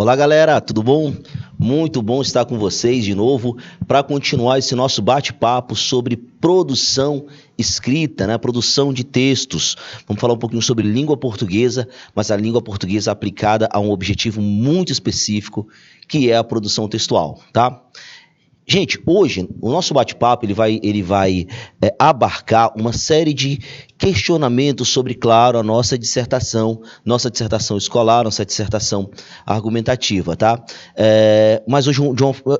Olá, galera, tudo bom? Muito bom estar com vocês de novo para continuar esse nosso bate-papo sobre produção escrita, né? Produção de textos. Vamos falar um pouquinho sobre língua portuguesa, mas a língua portuguesa aplicada a um objetivo muito específico, que é a produção textual, tá? Gente, hoje o nosso bate-papo ele vai abarcar uma série de questionamentos sobre, claro, a nossa dissertação escolar, nossa dissertação argumentativa, tá? Mas hoje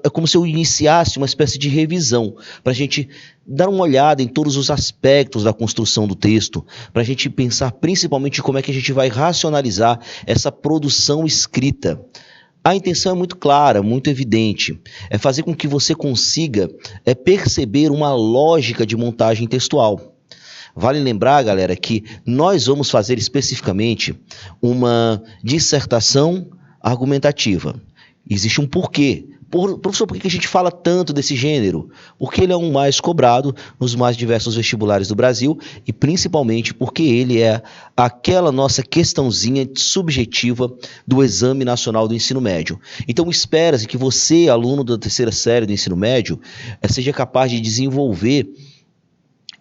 é como se eu iniciasse uma espécie de revisão para a gente dar uma olhada em todos os aspectos da construção do texto, para a gente pensar principalmente como é que a gente vai racionalizar essa produção escrita. A intenção é muito clara, muito evidente, é fazer com que você consiga perceber uma lógica de montagem textual. Vale lembrar, galera, que nós vamos fazer especificamente uma dissertação argumentativa. Existe um porquê. Professor, por que a gente fala tanto desse gênero? Porque ele é um mais cobrado nos mais diversos vestibulares do Brasil e principalmente porque ele é aquela nossa questãozinha subjetiva do Exame Nacional do Ensino Médio. Então espera-se que você, aluno da terceira série do ensino médio, seja capaz de desenvolver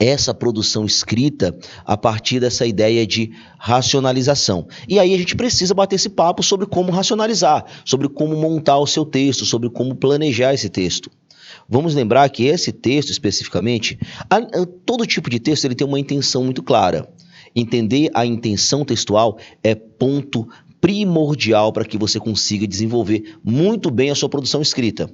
essa produção escrita a partir dessa ideia de racionalização. E aí a gente precisa bater esse papo sobre como racionalizar, sobre como montar o seu texto, sobre como planejar esse texto. Vamos lembrar que esse texto especificamente, todo tipo de texto ele tem uma intenção muito clara. Entender a intenção textual é ponto primordial para que você consiga desenvolver muito bem a sua produção escrita.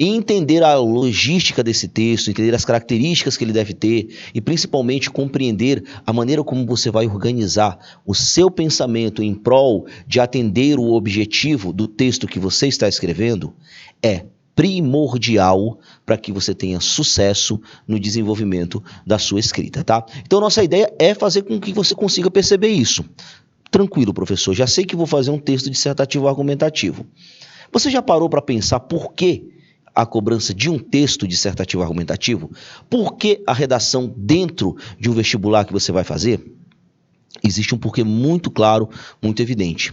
E entender a logística desse texto, entender as características que ele deve ter e principalmente compreender a maneira como você vai organizar o seu pensamento em prol de atender o objetivo do texto que você está escrevendo é primordial para que você tenha sucesso no desenvolvimento da sua escrita, tá? Então, nossa ideia é fazer com que você consiga perceber isso. Tranquilo, professor, já sei que vou fazer um texto dissertativo argumentativo. Você já parou para pensar por que a cobrança de um texto dissertativo argumentativo? Por que a redação dentro de um vestibular que você vai fazer? Existe um porquê muito claro, muito evidente.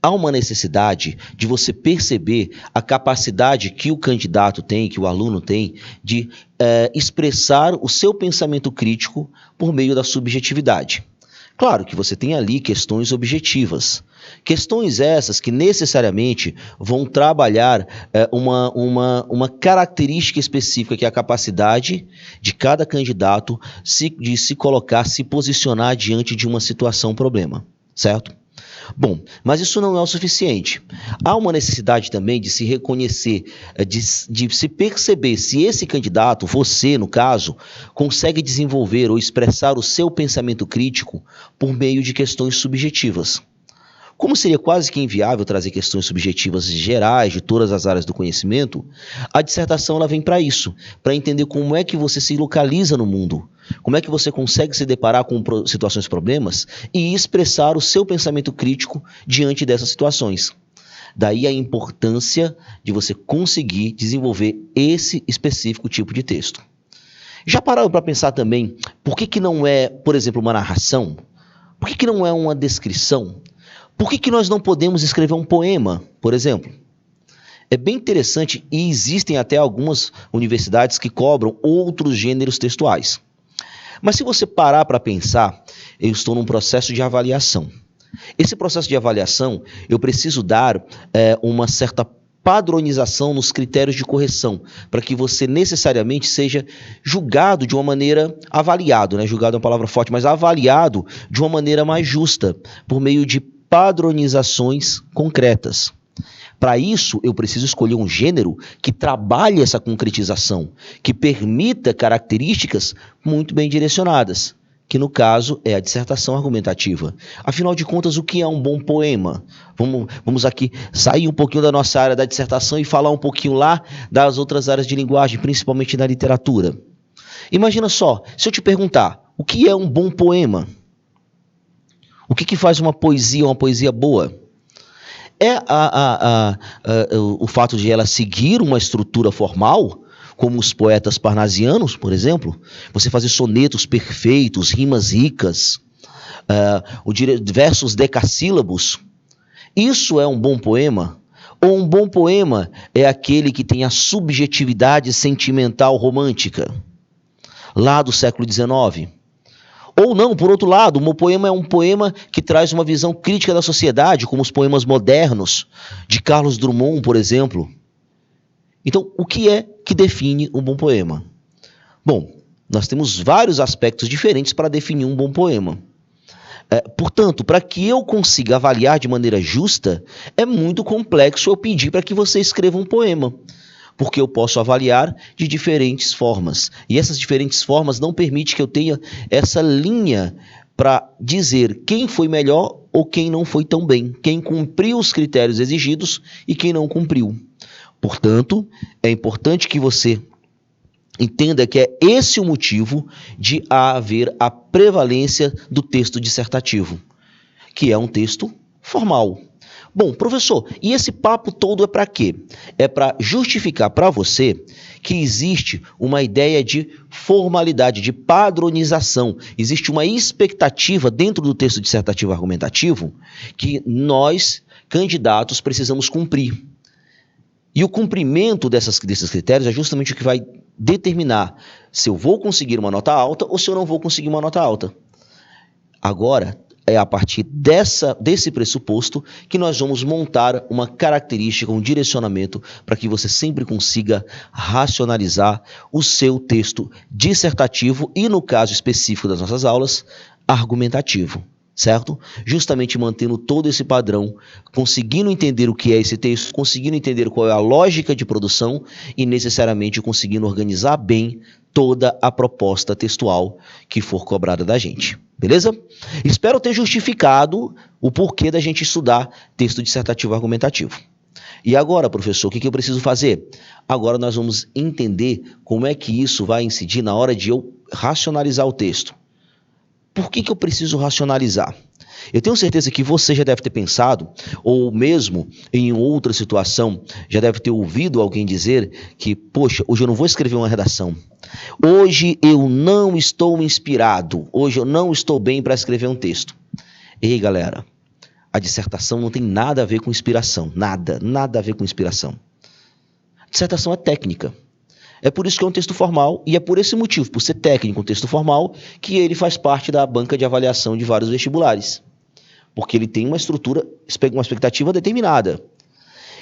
Há uma necessidade de você perceber a capacidade que o candidato tem, que o aluno tem, de expressar o seu pensamento crítico por meio da subjetividade. Claro que você tem ali questões objetivas. Questões essas que necessariamente vão trabalhar uma característica específica, que é a capacidade de cada candidato de se colocar, se posicionar diante de uma situação, problema, certo? Bom, mas isso não é o suficiente. Há uma necessidade também de se reconhecer, de se perceber se esse candidato, você no caso, consegue desenvolver ou expressar o seu pensamento crítico por meio de questões subjetivas. Como seria quase que inviável trazer questões subjetivas gerais de todas as áreas do conhecimento, a dissertação ela vem para isso, para entender como é que você se localiza no mundo, como é que você consegue se deparar com situações, problemas e expressar o seu pensamento crítico diante dessas situações. Daí a importância de você conseguir desenvolver esse específico tipo de texto. Já pararam para pensar também por que não é, por exemplo, uma narração? Por que não é uma descrição? Por que nós não podemos escrever um poema, por exemplo? É bem interessante e existem até algumas universidades que cobram outros gêneros textuais. Mas se você parar para pensar, eu estou num processo de avaliação. Esse processo de avaliação, eu preciso dar uma certa padronização nos critérios de correção, para que você necessariamente seja julgado de uma maneira, avaliado, né? Julgado é uma palavra forte, mas avaliado de uma maneira mais justa, por meio de padronizações concretas. Para isso, eu preciso escolher um gênero que trabalhe essa concretização, que permita características muito bem direcionadas, que no caso é a dissertação argumentativa. Afinal de contas, o que é um bom poema? Vamos aqui sair um pouquinho da nossa área da dissertação e falar um pouquinho lá das outras áreas de linguagem, principalmente na literatura. Imagina só, se eu te perguntar, o que é um bom poema? O que faz uma poesia boa? É o fato de ela seguir uma estrutura formal, como os poetas parnasianos, por exemplo? Você fazer sonetos perfeitos, rimas ricas, versos decassílabos. Isso é um bom poema? Ou um bom poema é aquele que tem a subjetividade sentimental romântica, lá do século XIX? Ou não, por outro lado, um poema é um poema que traz uma visão crítica da sociedade, como os poemas modernos, de Carlos Drummond, por exemplo. Então, o que é que define um bom poema? Bom, nós temos vários aspectos diferentes para definir um bom poema. Portanto, para que eu consiga avaliar de maneira justa, é muito complexo eu pedir para que você escreva um poema, porque eu posso avaliar de diferentes formas. E essas diferentes formas não permitem que eu tenha essa linha para dizer quem foi melhor ou quem não foi tão bem, quem cumpriu os critérios exigidos e quem não cumpriu. Portanto, é importante que você entenda que é esse o motivo de haver a prevalência do texto dissertativo, que é um texto formal. Bom, professor, e esse papo todo é para quê? É para justificar para você que existe uma ideia de formalidade, de padronização. Existe uma expectativa dentro do texto dissertativo argumentativo que nós, candidatos, precisamos cumprir. E o cumprimento desses critérios é justamente o que vai determinar se eu vou conseguir uma nota alta ou se eu não vou conseguir uma nota alta. Agora, é a partir desse pressuposto que nós vamos montar uma característica, um direcionamento para que você sempre consiga racionalizar o seu texto dissertativo e, no caso específico das nossas aulas, argumentativo. Certo? Justamente mantendo todo esse padrão, conseguindo entender o que é esse texto, conseguindo entender qual é a lógica de produção e necessariamente conseguindo organizar bem toda a proposta textual que for cobrada da gente. Beleza? Espero ter justificado o porquê da gente estudar texto dissertativo argumentativo. E agora, professor, o que eu preciso fazer? Agora nós vamos entender como é que isso vai incidir na hora de eu racionalizar o texto. Por que eu preciso racionalizar? Eu tenho certeza que você já deve ter pensado, ou mesmo em outra situação, já deve ter ouvido alguém dizer que, poxa, hoje eu não vou escrever uma redação. Hoje eu não estou inspirado. Hoje eu não estou bem para escrever um texto. Ei, galera, a dissertação não tem nada a ver com inspiração. Nada a ver com inspiração. A dissertação é técnica. É por isso que é um texto formal e é por esse motivo, por ser técnico, um texto formal, que ele faz parte da banca de avaliação de vários vestibulares. Porque ele tem uma estrutura, uma expectativa determinada.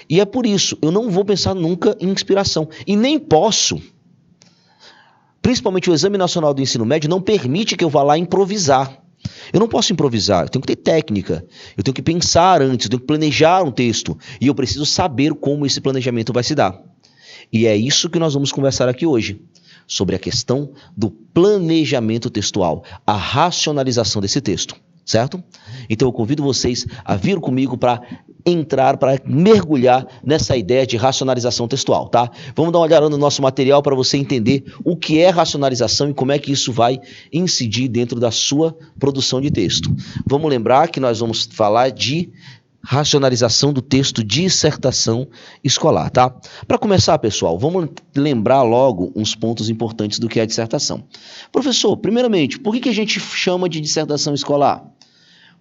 E é por isso, eu não vou pensar nunca em inspiração. E nem posso. Principalmente o Exame Nacional do Ensino Médio não permite que eu vá lá improvisar. Eu não posso improvisar, eu tenho que ter técnica. Eu tenho que pensar antes, eu tenho que planejar um texto. E eu preciso saber como esse planejamento vai se dar. E é isso que nós vamos conversar aqui hoje, sobre a questão do planejamento textual, a racionalização desse texto, certo? Então eu convido vocês a vir comigo para entrar, para mergulhar nessa ideia de racionalização textual, tá? Vamos dar uma olhada no nosso material para você entender o que é racionalização e como é que isso vai incidir dentro da sua produção de texto. Vamos lembrar que nós vamos falar de racionalização do texto dissertação escolar, tá? Para começar, pessoal, vamos lembrar logo uns pontos importantes do que é a dissertação. Professor, primeiramente, por que a gente chama de dissertação escolar?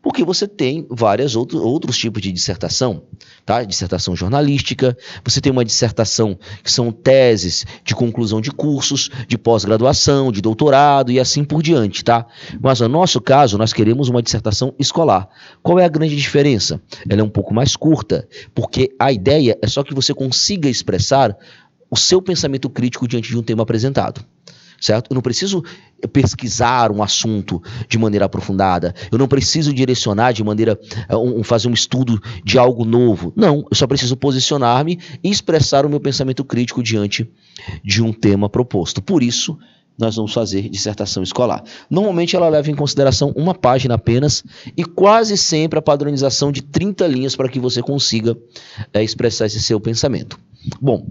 Porque você tem vários outros tipos de dissertação, tá? Dissertação jornalística, você tem uma dissertação que são teses de conclusão de cursos, de pós-graduação, de doutorado e assim por diante, tá? Mas no nosso caso, nós queremos uma dissertação escolar. Qual é a grande diferença? Ela é um pouco mais curta, porque a ideia é só que você consiga expressar o seu pensamento crítico diante de um tema apresentado. Certo? Eu não preciso pesquisar um assunto de maneira aprofundada, eu não preciso direcionar de maneira, fazer um estudo de algo novo. Não, eu só preciso posicionar-me e expressar o meu pensamento crítico diante de um tema proposto. Por isso, nós vamos fazer dissertação escolar. Normalmente ela leva em consideração uma página apenas e quase sempre a padronização de 30 linhas para que você consiga expressar esse seu pensamento. Bom,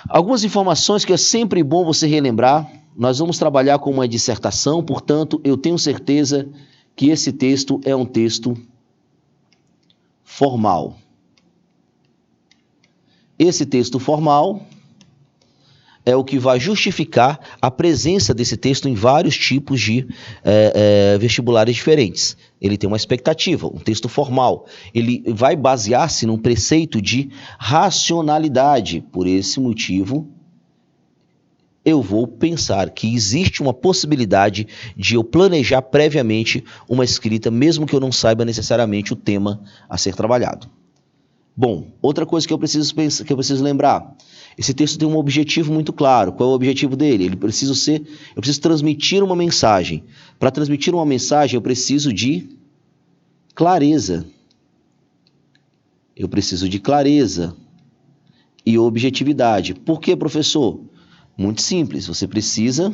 algumas informações que é sempre bom você relembrar. Nós vamos trabalhar com uma dissertação, portanto, eu tenho certeza que esse texto é um texto formal. Esse texto formal é o que vai justificar a presença desse texto em vários tipos de vestibulares diferentes. Ele tem uma expectativa, um texto formal. Ele vai basear-se num preceito de racionalidade. Por esse motivo, eu vou pensar que existe uma possibilidade de eu planejar previamente uma escrita, mesmo que eu não saiba necessariamente o tema a ser trabalhado. Bom, outra coisa que eu preciso lembrar, esse texto tem um objetivo muito claro. Qual é o objetivo dele? Eu preciso transmitir uma mensagem. Para transmitir uma mensagem, eu preciso de clareza. Eu preciso de clareza e objetividade. Por quê, professor? Muito simples, você precisa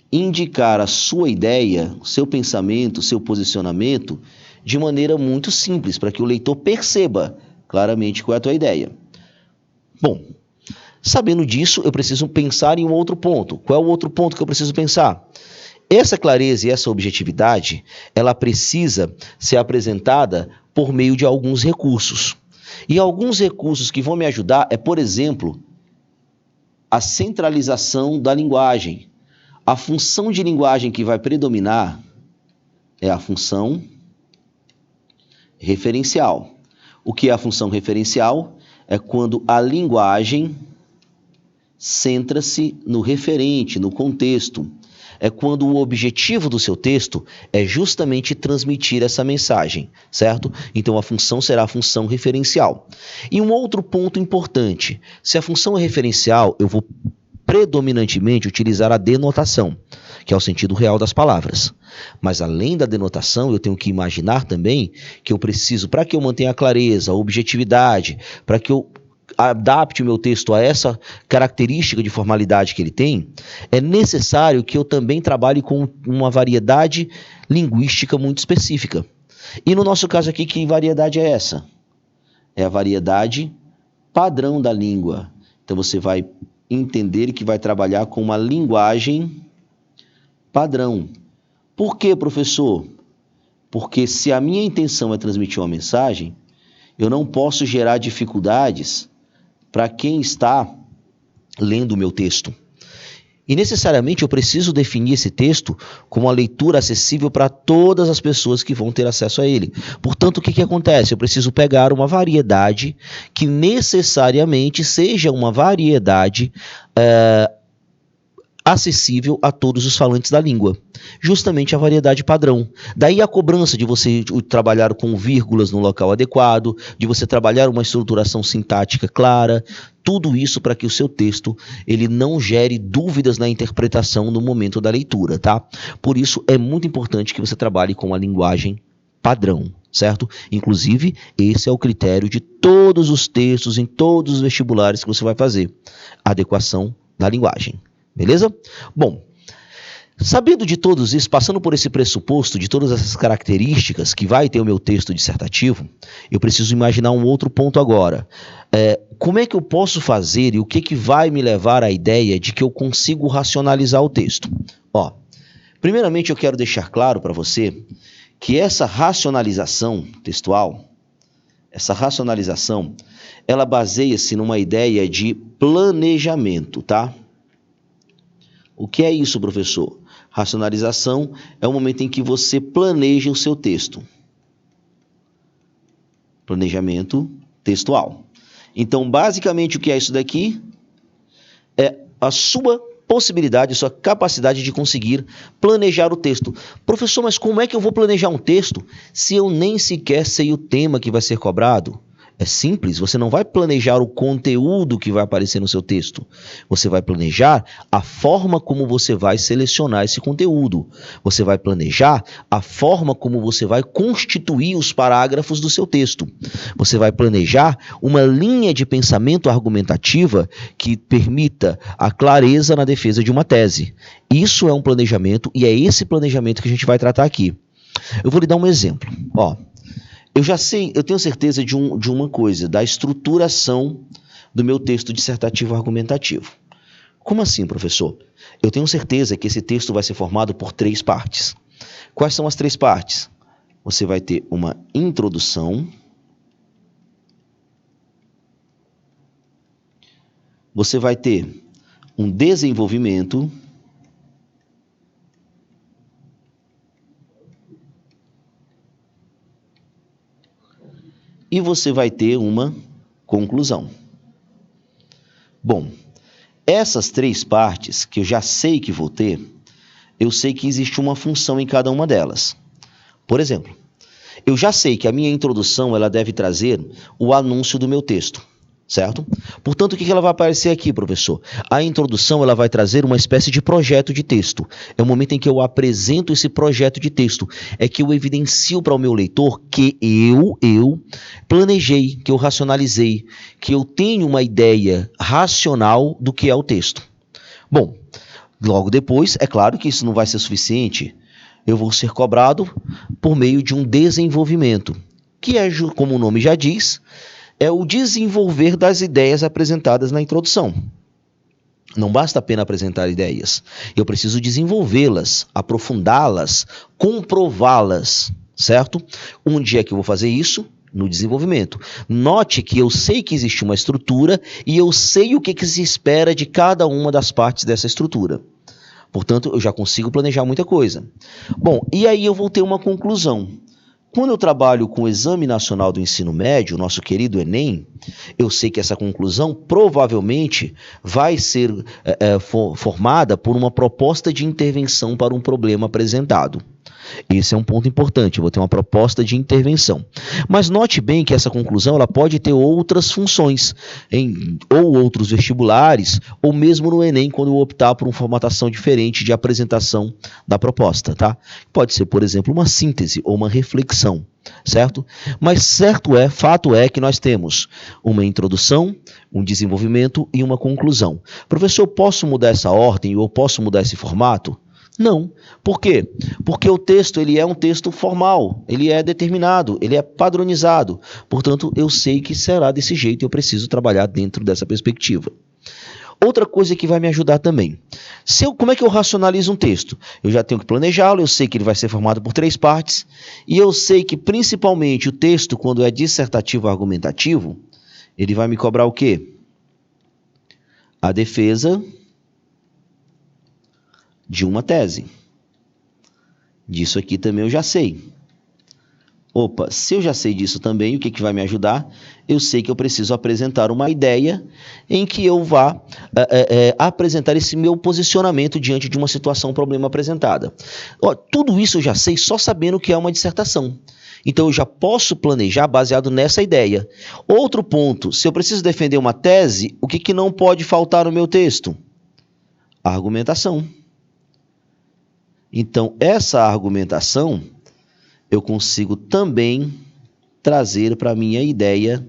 indicar a sua ideia, o seu pensamento, o seu posicionamento de maneira muito simples, para que o leitor perceba claramente qual é a tua ideia. Bom, sabendo disso, eu preciso pensar em um outro ponto. Qual é o outro ponto que eu preciso pensar? Essa clareza e essa objetividade, ela precisa ser apresentada por meio de alguns recursos. E alguns recursos que vão me ajudar é, por exemplo, a centralização da linguagem. A função de linguagem que vai predominar é a função referencial. O que é a função referencial? É quando a linguagem centra-se no referente, no contexto. É quando o objetivo do seu texto é justamente transmitir essa mensagem, certo? Então a função será a função referencial. E um outro ponto importante, se a função é referencial, eu vou predominantemente utilizar a denotação, que é o sentido real das palavras. Mas além da denotação, eu tenho que imaginar também que eu preciso, para que eu mantenha a clareza, a objetividade, para que eu adapte o meu texto a essa característica de formalidade que ele tem, é necessário que eu também trabalhe com uma variedade linguística muito específica. E no nosso caso aqui, que variedade é essa? É a variedade padrão da língua. Então você vai entender que vai trabalhar com uma linguagem padrão. Por quê, professor? Porque se a minha intenção é transmitir uma mensagem, eu não posso gerar dificuldades para quem está lendo o meu texto. E necessariamente eu preciso definir esse texto como uma leitura acessível para todas as pessoas que vão ter acesso a ele. Portanto, o que acontece? Eu preciso pegar uma variedade que necessariamente seja uma variedade acessível a todos os falantes da língua. Justamente a variedade padrão. Daí a cobrança de você trabalhar com vírgulas no local adequado, de você trabalhar uma estruturação sintática clara, tudo isso para que o seu texto ele não gere dúvidas na interpretação no momento da leitura, tá? Por isso é muito importante que você trabalhe com a linguagem padrão, certo? Inclusive, esse é o critério de todos os textos em todos os vestibulares que você vai fazer. Adequação da linguagem. Beleza? Bom, sabendo de todos isso, passando por esse pressuposto de todas essas características que vai ter o meu texto dissertativo, eu preciso imaginar um outro ponto agora. Como é que eu posso fazer e o que vai me levar à ideia de que eu consigo racionalizar o texto? Primeiramente eu quero deixar claro para você que essa racionalização textual, ela baseia-se numa ideia de planejamento, tá? O que é isso, professor? Racionalização é o momento em que você planeja o seu texto. Planejamento textual. Então, basicamente, o que é isso daqui? É a sua possibilidade, a sua capacidade de conseguir planejar o texto. Professor, mas como é que eu vou planejar um texto se eu nem sequer sei o tema que vai ser cobrado? É simples, você não vai planejar o conteúdo que vai aparecer no seu texto. Você vai planejar a forma como você vai selecionar esse conteúdo. Você vai planejar a forma como você vai constituir os parágrafos do seu texto. Você vai planejar uma linha de pensamento argumentativa que permita a clareza na defesa de uma tese. Isso é um planejamento e é esse planejamento que a gente vai tratar aqui. Eu vou lhe dar um exemplo. Eu tenho certeza de uma coisa, da estruturação do meu texto dissertativo argumentativo. Como assim, professor? Eu tenho certeza que esse texto vai ser formado por 3 partes. Quais são as 3 partes? Você vai ter uma introdução, você vai ter um desenvolvimento e você vai ter uma conclusão. Bom, essas 3 partes que eu já sei que vou ter, eu sei que existe uma função em cada uma delas. Por exemplo, eu já sei que a minha introdução ela deve trazer o anúncio do meu texto, certo? Portanto, o que ela vai aparecer aqui, professor? A introdução ela vai trazer uma espécie de projeto de texto. É o momento em que eu apresento esse projeto de texto. É que eu evidencio para o meu leitor que eu planejei, que eu racionalizei, que eu tenho uma ideia racional do que é o texto. Bom, logo depois, é claro que isso não vai ser suficiente. Eu vou ser cobrado por meio de um desenvolvimento, que é, como o nome já diz, é o desenvolver das ideias apresentadas na introdução. Não basta apenas apresentar ideias, eu preciso desenvolvê-las, aprofundá-las, comprová-las, certo? Onde é que eu vou fazer isso? No desenvolvimento. Note que eu sei que existe uma estrutura e eu sei o que se espera de cada uma das partes dessa estrutura. Portanto, eu já consigo planejar muita coisa. Bom, e aí eu vou ter uma conclusão. Quando eu trabalho com o Exame Nacional do Ensino Médio, nosso querido Enem, eu sei que essa conclusão provavelmente vai ser formada por uma proposta de intervenção para um problema apresentado. Esse é um ponto importante, eu vou ter uma proposta de intervenção. Mas note bem que essa conclusão ela pode ter outras funções, ou outros vestibulares, ou mesmo no Enem, quando eu optar por uma formatação diferente de apresentação da proposta, tá? Pode ser, por exemplo, uma síntese ou uma reflexão, certo? Mas fato é que nós temos uma introdução, um desenvolvimento e uma conclusão. Professor, posso mudar essa ordem ou posso mudar esse formato? Não. Por quê? Porque o texto ele é um texto formal, ele é determinado, ele é padronizado. Portanto, eu sei que será desse jeito e eu preciso trabalhar dentro dessa perspectiva. Outra coisa que vai me ajudar também. Como é que eu racionalizo um texto? Eu já tenho que planejá-lo, eu sei que ele vai ser formado por 3 partes, e eu sei que principalmente o texto, quando é dissertativo argumentativo, ele vai me cobrar o quê? A defesa de uma tese. Disso aqui também eu já sei. Opa, se eu já sei disso também, o que vai me ajudar? Eu sei que eu preciso apresentar uma ideia em que eu vá apresentar esse meu posicionamento diante de uma situação, problema apresentada. Tudo isso eu já sei só sabendo que é uma dissertação. Então eu já posso planejar baseado nessa ideia. Outro ponto, se eu preciso defender uma tese, o que não pode faltar no meu texto? A argumentação. Então, essa argumentação eu consigo também trazer para a minha ideia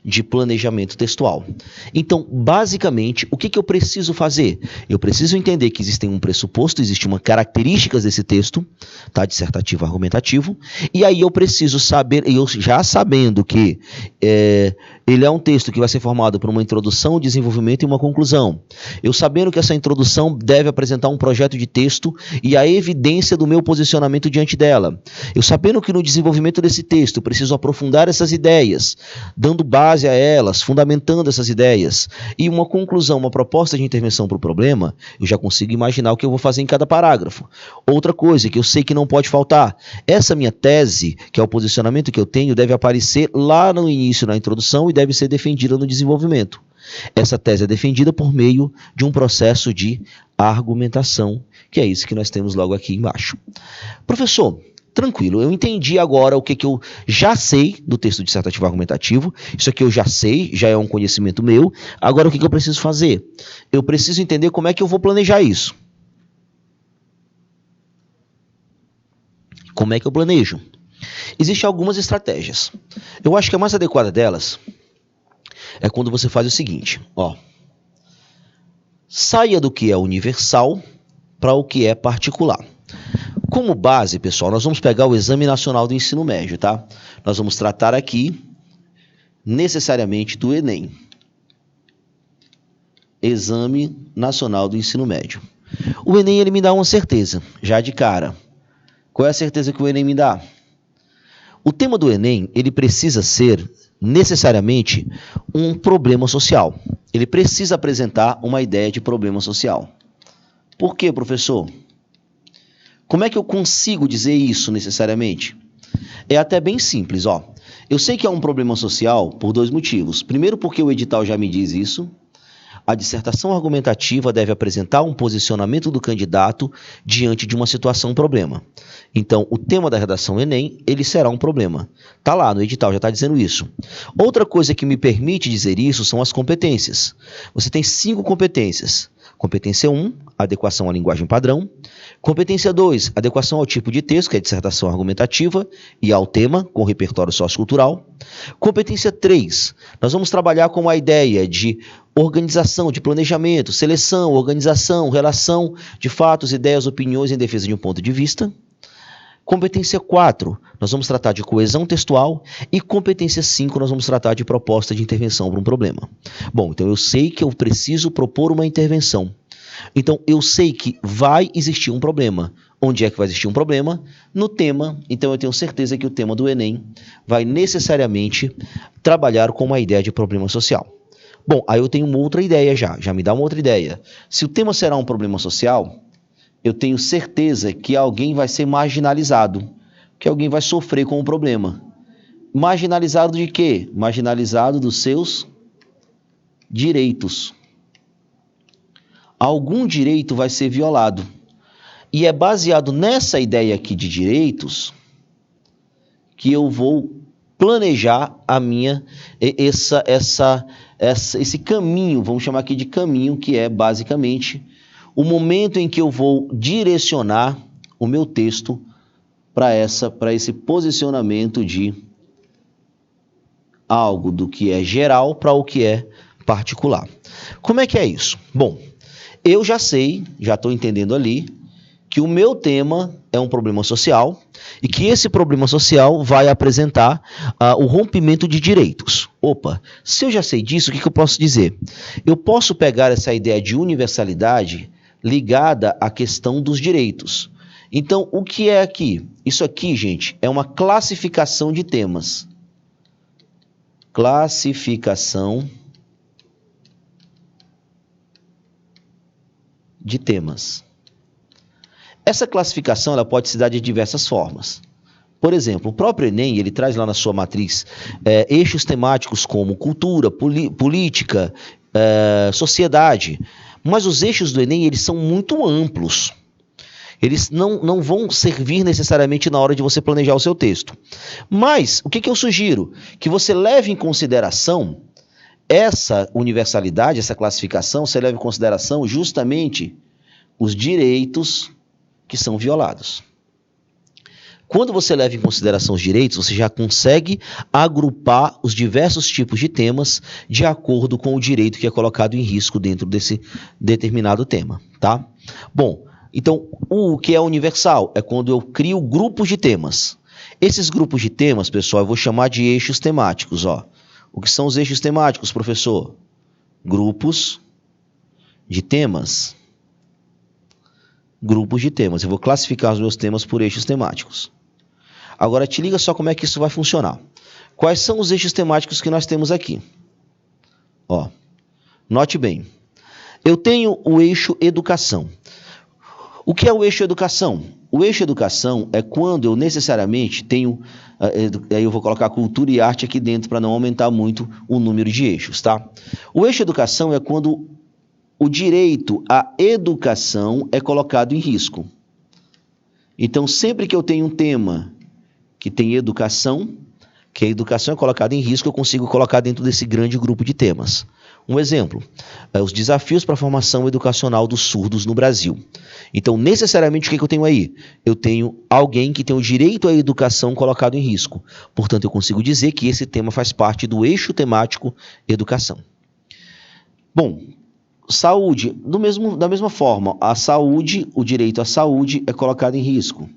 de planejamento textual. Então, basicamente, o que eu preciso fazer? Eu preciso entender que existem um pressuposto, existe uma características desse texto, tá? Dissertativo, argumentativo, e aí eu preciso saber, eu já sabendo que ele é um texto que vai ser formado por uma introdução, um desenvolvimento e uma conclusão. Eu sabendo que essa introdução deve apresentar um projeto de texto e a evidência do meu posicionamento diante dela. Eu sabendo que no desenvolvimento desse texto eu preciso aprofundar essas ideias, dando base a elas, fundamentando essas ideias, e uma conclusão, uma proposta de intervenção para o problema, eu já consigo imaginar o que eu vou fazer em cada parágrafo. Outra coisa que eu sei que não pode faltar, essa minha tese, que é o posicionamento que eu tenho, deve aparecer lá no início, na introdução, e deve ser defendida no desenvolvimento. Essa tese é defendida por meio de um processo de argumentação, que é isso que nós temos logo aqui embaixo. Professor, tranquilo, eu entendi agora o que eu já sei do texto dissertativo argumentativo, isso aqui eu já sei, já é um conhecimento meu, agora o que eu preciso fazer? Eu preciso entender como é que eu vou planejar isso. Como é que eu planejo? Existem algumas estratégias. Eu acho que a mais adequada delas é quando você faz o seguinte, saia do que é universal para o que é particular. Como base, pessoal, nós vamos pegar o Exame Nacional do Ensino Médio, tá? Nós vamos tratar aqui, necessariamente, do Enem. Exame Nacional do Ensino Médio. O Enem, ele me dá uma certeza, já de cara. Qual é a certeza que o Enem me dá? O tema do Enem, ele precisa ser necessariamente um problema social. Ele precisa apresentar uma ideia de problema social. Por quê, professor? Como é que eu consigo dizer isso necessariamente? É até bem simples, ó. Eu sei que é um problema social por dois motivos. Primeiro, porque o edital já me diz isso. A dissertação argumentativa deve apresentar um posicionamento do candidato diante de uma situação problema. Então, o tema da redação Enem, ele será um problema. Está lá no edital, já está dizendo isso. Outra coisa que me permite dizer isso são as competências. Você tem 5 competências. Competência 1, adequação à linguagem padrão. Competência 2, adequação ao tipo de texto, que é a dissertação argumentativa, e ao tema, com repertório sociocultural. Competência 3, nós vamos trabalhar com a ideia de organização, de planejamento, seleção, organização, relação de fatos, ideias, opiniões em defesa de um ponto de vista. Competência 4, nós vamos tratar de coesão textual. E competência 5, nós vamos tratar de proposta de intervenção para um problema. Bom, então eu sei que eu preciso propor uma intervenção. Então, eu sei que vai existir um problema. Onde é que vai existir um problema? No tema. Então, eu tenho certeza que o tema do Enem vai necessariamente trabalhar com uma ideia de problema social. Bom, aí eu tenho uma outra ideia já me dá uma outra ideia. Se o tema será um problema social, eu tenho certeza que alguém vai ser marginalizado, que alguém vai sofrer com o problema. Marginalizado de quê? Marginalizado dos seus direitos. Algum direito vai ser violado. E é baseado nessa ideia aqui de direitos que eu vou planejar a minha esse caminho, vamos chamar aqui de caminho, que é basicamente o momento em que eu vou direcionar o meu texto para esse posicionamento de algo do que é geral para o que é particular. Como é que é isso? Bom, eu já sei, já estou entendendo ali, que o meu tema é um problema social e que esse problema social vai apresentar o rompimento de direitos. Opa, se eu já sei disso, o que eu posso dizer? Eu posso pegar essa ideia de universalidade ligada à questão dos direitos. Então, o que é aqui? Isso aqui, gente, é uma classificação de temas. Classificação de temas. Essa classificação ela pode se dar de diversas formas. Por exemplo, o próprio Enem ele traz lá na sua matriz eixos temáticos como cultura, política, sociedade, mas os eixos do Enem eles são muito amplos. Eles não vão servir necessariamente na hora de você planejar o seu texto. Mas o que eu sugiro? Que você leve em consideração essa universalidade, essa classificação, você leva em consideração justamente os direitos que são violados. Quando você leva em consideração os direitos, você já consegue agrupar os diversos tipos de temas de acordo com o direito que é colocado em risco dentro desse determinado tema, tá? Bom, então o que é universal é quando eu crio grupos de temas. Esses grupos de temas, pessoal, eu vou chamar de eixos temáticos, ó. O que são os eixos temáticos, professor? Grupos de temas. Grupos de temas. Eu vou classificar os meus temas por eixos temáticos. Agora, te liga só como é que isso vai funcionar. Quais são os eixos temáticos que nós temos aqui? Ó, note bem. Eu tenho o eixo educação. O que é o eixo educação? O eixo educação é quando eu necessariamente tenho... Aí eu vou colocar cultura e arte aqui dentro para não aumentar muito o número de eixos, tá? O eixo educação é quando o direito à educação é colocado em risco. Então, sempre que eu tenho um tema que tem educação, que a educação é colocada em risco, eu consigo colocar dentro desse grande grupo de temas. Um exemplo, os desafios para a formação educacional dos surdos no Brasil. Então, necessariamente, o que eu tenho aí? Eu tenho alguém que tem o direito à educação colocado em risco. Portanto, eu consigo dizer que esse tema faz parte do eixo temático educação. Bom, saúde, da mesma forma, a saúde, o direito à saúde é colocado em risco.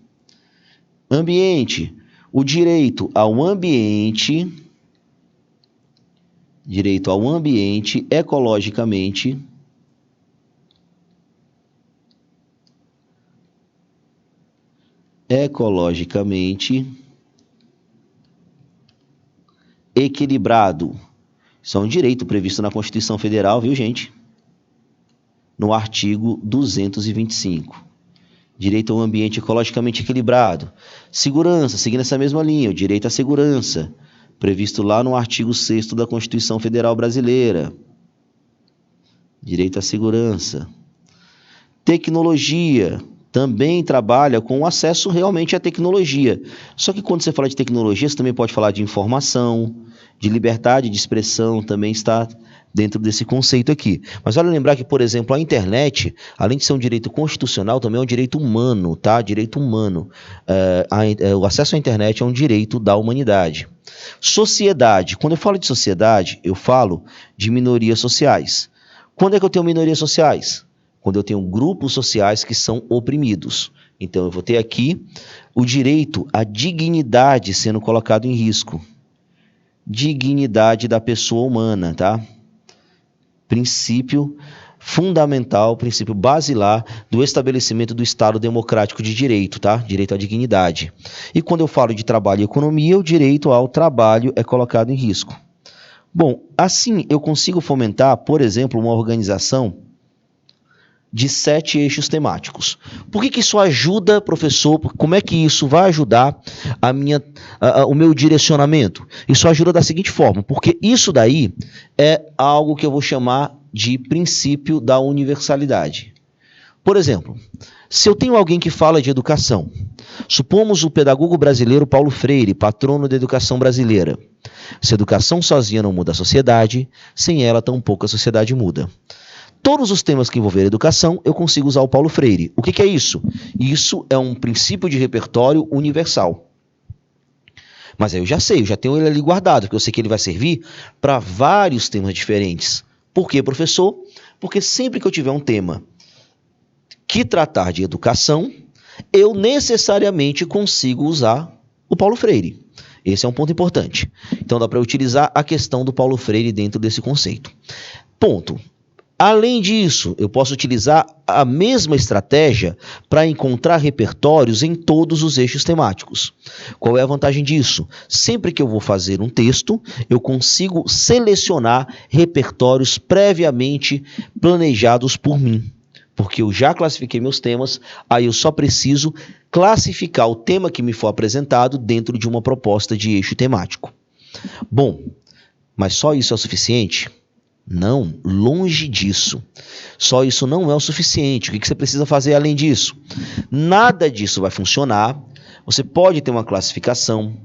Ambiente, o direito ao ambiente ecologicamente equilibrado. Isso é um direito previsto na Constituição Federal, viu, gente? No artigo 225. Direito a um ambiente ecologicamente equilibrado. Segurança, seguindo essa mesma linha, o direito à segurança, previsto lá no artigo 6º da Constituição Federal Brasileira. Direito à segurança. Tecnologia, também trabalha com o acesso realmente à tecnologia. Só que quando você fala de tecnologia, você também pode falar de informação, de liberdade de expressão, também está dentro desse conceito aqui. Mas vale lembrar que, por exemplo, a internet, além de ser um direito constitucional, também é um direito humano, tá? Direito humano. O acesso à internet é um direito da humanidade. Sociedade. Quando eu falo de sociedade, eu falo de minorias sociais. Quando é que eu tenho minorias sociais? Quando eu tenho grupos sociais que são oprimidos. Então, eu vou ter aqui o direito à dignidade sendo colocado em risco. Dignidade da pessoa humana, tá? Princípio fundamental, princípio basilar do estabelecimento do Estado democrático de direito, tá? Direito à dignidade. E quando eu falo de trabalho e economia, o direito ao trabalho é colocado em risco. Bom, assim eu consigo fomentar, por exemplo, uma organização de 7 eixos temáticos. Por que isso ajuda, professor? Como é que isso vai ajudar o meu direcionamento? Isso ajuda da seguinte forma, porque isso daí é algo que eu vou chamar de princípio da universalidade. Por exemplo, se eu tenho alguém que fala de educação, supomos o pedagogo brasileiro Paulo Freire, patrono da educação brasileira. Se a educação sozinha não muda a sociedade, sem ela tampouco a sociedade muda. Todos os temas que envolverem educação, eu consigo usar o Paulo Freire. O que é isso? Isso é um princípio de repertório universal. Mas aí eu já sei, eu já tenho ele ali guardado, porque eu sei que ele vai servir para vários temas diferentes. Por quê, professor? Porque sempre que eu tiver um tema que tratar de educação, eu necessariamente consigo usar o Paulo Freire. Esse é um ponto importante. Então dá para utilizar a questão do Paulo Freire dentro desse conceito. Ponto. Além disso, eu posso utilizar a mesma estratégia para encontrar repertórios em todos os eixos temáticos. Qual é a vantagem disso? Sempre que eu vou fazer um texto, eu consigo selecionar repertórios previamente planejados por mim. Porque eu já classifiquei meus temas, aí eu só preciso classificar o tema que me for apresentado dentro de uma proposta de eixo temático. Bom, mas só isso é o suficiente? Não, longe disso. Só isso não é o suficiente. O que você precisa fazer além disso? Nada disso vai funcionar. Você pode ter uma classificação,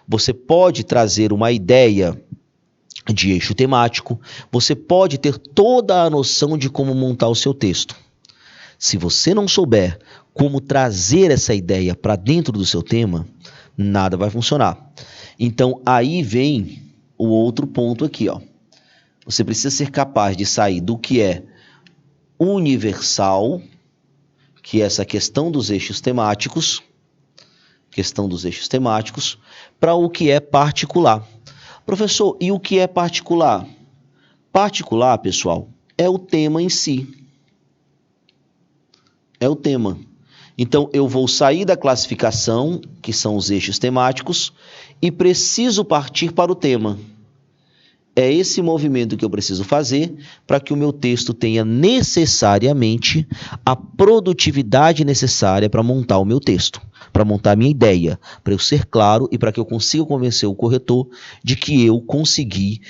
você pode trazer uma ideia de eixo temático, você pode ter toda a noção de como montar o seu texto. Se você não souber como trazer essa ideia para dentro do seu tema, nada vai funcionar. Então, aí vem o outro ponto aqui, ó. Você precisa ser capaz de sair do que é universal, que é essa questão dos eixos temáticos, para o que é particular. Professor, e o que é particular? Particular, pessoal, é o tema em si. É o tema. Então, eu vou sair da classificação, que são os eixos temáticos, e preciso partir para o tema. É esse movimento que eu preciso fazer para que o meu texto tenha necessariamente a produtividade necessária para montar o meu texto, para montar a minha ideia, para eu ser claro e para que eu consiga convencer o corretor de que eu consegui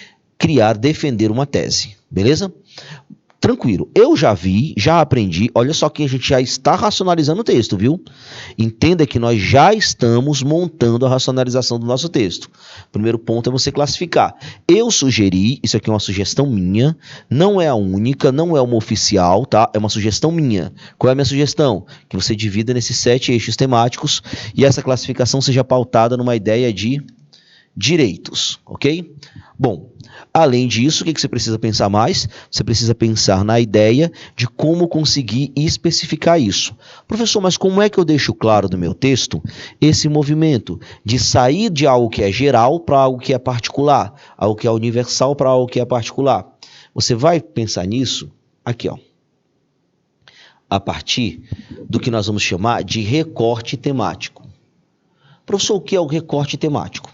defender uma tese, beleza? Tranquilo, eu já vi, já aprendi, olha só que a gente já está racionalizando o texto, viu? Entenda que nós já estamos montando a racionalização do nosso texto. Primeiro ponto é você classificar. Eu sugeri, isso aqui é uma sugestão minha, não é a única, não é uma oficial, tá? É uma sugestão minha. Qual é a minha sugestão? Que você divida nesses 7 eixos temáticos e essa classificação seja pautada numa ideia de direitos, ok? Bom, além disso, o que você precisa pensar mais? Você precisa pensar na ideia de como conseguir especificar isso. Professor, mas como é que eu deixo claro no meu texto esse movimento de sair de algo que é geral para algo que é particular, algo que é universal para algo que é particular? Você vai pensar nisso aqui, ó, a partir do que nós vamos chamar de recorte temático. Professor, o que é o recorte temático?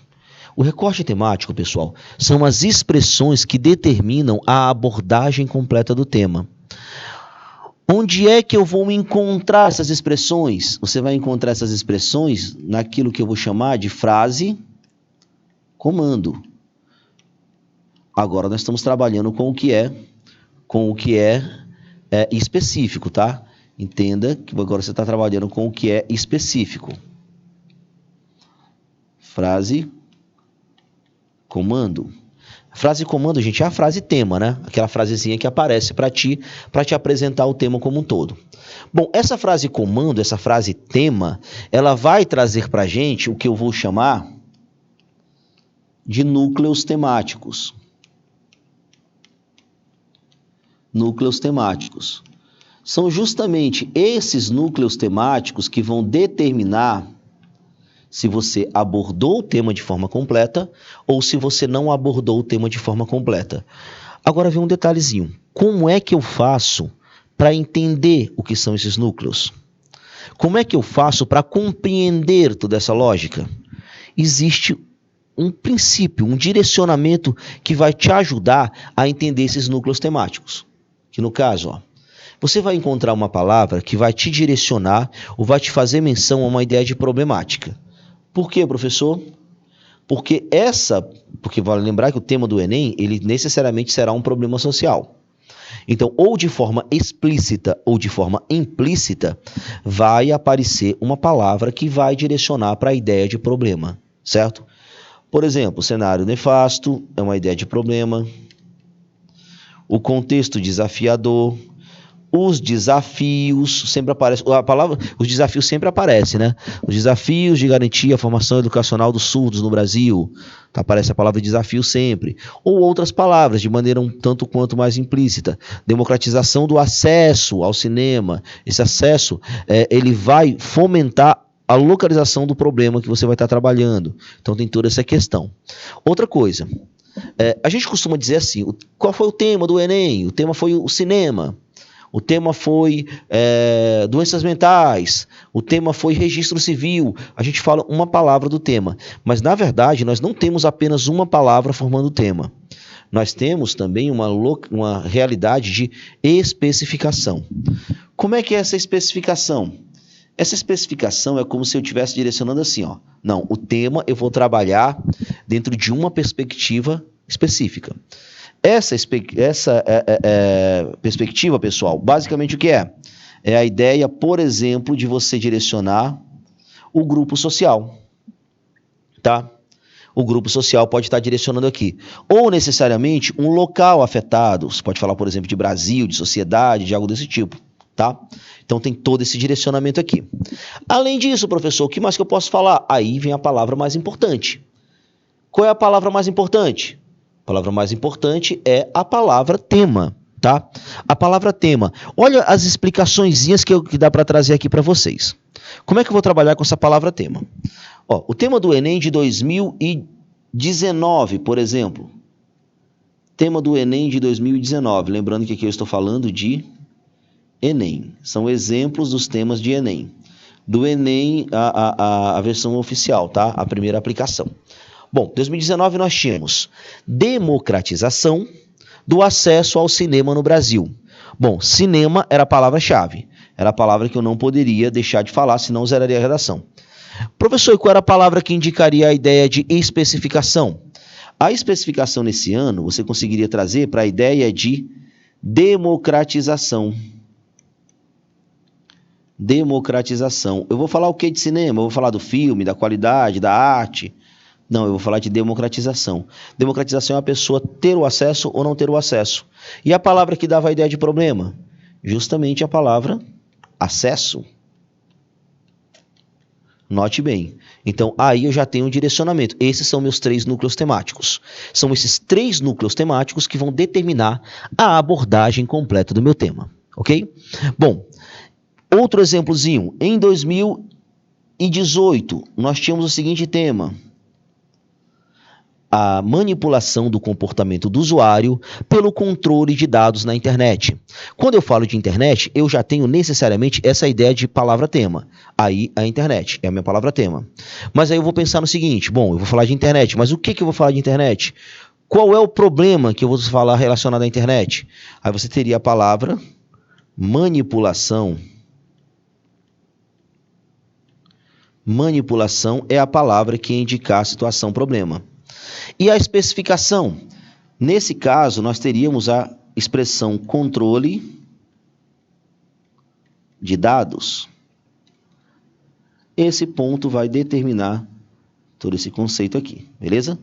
O recorte temático, pessoal, são as expressões que determinam a abordagem completa do tema. Onde é que eu vou encontrar essas expressões? Você vai encontrar essas expressões naquilo que eu vou chamar de frase comando. Agora nós estamos trabalhando com o que é específico, tá? Entenda que agora você está trabalhando com o que é específico. Frase comando. Frase comando, gente, é a frase tema, né? Aquela frasezinha que aparece para te apresentar o tema como um todo. Bom, essa frase comando, essa frase tema, ela vai trazer para a gente o que eu vou chamar de núcleos temáticos. Núcleos temáticos. São justamente esses núcleos temáticos que vão determinar se você abordou o tema de forma completa ou se você não abordou o tema de forma completa. Agora vem um detalhezinho. Como é que eu faço para entender o que são esses núcleos? Como é que eu faço para compreender toda essa lógica? Existe um princípio, um direcionamento que vai te ajudar a entender esses núcleos temáticos. Que no caso, você vai encontrar uma palavra que vai te direcionar ou vai te fazer menção a uma ideia de problemática. Por quê, professor? Porque vale lembrar que o tema do Enem, ele necessariamente será um problema social. Então, ou de forma explícita ou de forma implícita, vai aparecer uma palavra que vai direcionar para a ideia de problema, certo? Por exemplo, cenário nefasto é uma ideia de problema. O contexto desafiador. Os desafios sempre aparecem, os desafios sempre aparecem, né? Os desafios de garantir a formação educacional dos surdos no Brasil, aparece a palavra desafio sempre. Ou outras palavras, de maneira um tanto quanto mais implícita. Democratização do acesso ao cinema. Esse acesso, ele vai fomentar a localização do problema que você vai estar trabalhando. Então tem toda essa questão. Outra coisa, a gente costuma dizer assim, qual foi o tema do Enem? O tema foi o cinema. O tema foi doenças mentais, o tema foi registro civil. A gente fala uma palavra do tema, mas na verdade nós não temos apenas uma palavra formando o tema. Nós temos também uma realidade de especificação. Como é que é essa especificação? Essa especificação é como se eu estivesse direcionando assim, Não, o tema eu vou trabalhar dentro de uma perspectiva específica. Essa perspectiva, pessoal, basicamente o que é? É a ideia, por exemplo, de você direcionar o grupo social, tá? O grupo social pode estar direcionando aqui. Ou, necessariamente, um local afetado. Você pode falar, por exemplo, de Brasil, de sociedade, de algo desse tipo, tá? Então, tem todo esse direcionamento aqui. Além disso, professor, o que mais que eu posso falar? Aí vem a palavra mais importante. Qual é a palavra mais importante? A palavra mais importante é a palavra tema, tá? A palavra tema. Olha as explicaçõezinhas que dá para trazer aqui para vocês. Como é que eu vou trabalhar com essa palavra tema? O tema do Enem de 2019, por exemplo. Tema do Enem de 2019. Lembrando que aqui eu estou falando de Enem. São exemplos dos temas de Enem. Do Enem, a versão oficial, tá? A primeira aplicação. Bom, 2019 nós tínhamos democratização do acesso ao cinema no Brasil. Bom, cinema era a palavra-chave. Era a palavra que eu não poderia deixar de falar, senão zeraria a redação. Professor, e qual era a palavra que indicaria a ideia de especificação? A especificação nesse ano, você conseguiria trazer para a ideia de democratização. Democratização. Eu vou falar o que de cinema? Eu vou falar do filme, da qualidade, da arte? Não, eu vou falar de democratização. Democratização é a pessoa ter o acesso ou não ter o acesso. E a palavra que dava a ideia de problema? Justamente a palavra acesso. Note bem. Então, aí eu já tenho um direcionamento. Esses são meus 3 núcleos temáticos. São esses 3 núcleos temáticos que vão determinar a abordagem completa do meu tema. Ok? Bom, outro exemplozinho. Em 2018, nós tínhamos o seguinte tema. a manipulação do comportamento do usuário pelo controle de dados na internet. Quando eu falo de internet, eu já tenho necessariamente essa ideia de palavra-tema. Aí, a internet é a minha palavra-tema. Mas aí eu vou pensar no seguinte, bom, eu vou falar de internet, mas o que eu vou falar de internet? Qual é o problema que eu vou falar relacionado à internet? Aí você teria a palavra manipulação. Manipulação é a palavra que indica a situação problema. E a especificação? Nesse caso, nós teríamos a expressão controle de dados. Esse ponto vai determinar todo esse conceito aqui, beleza?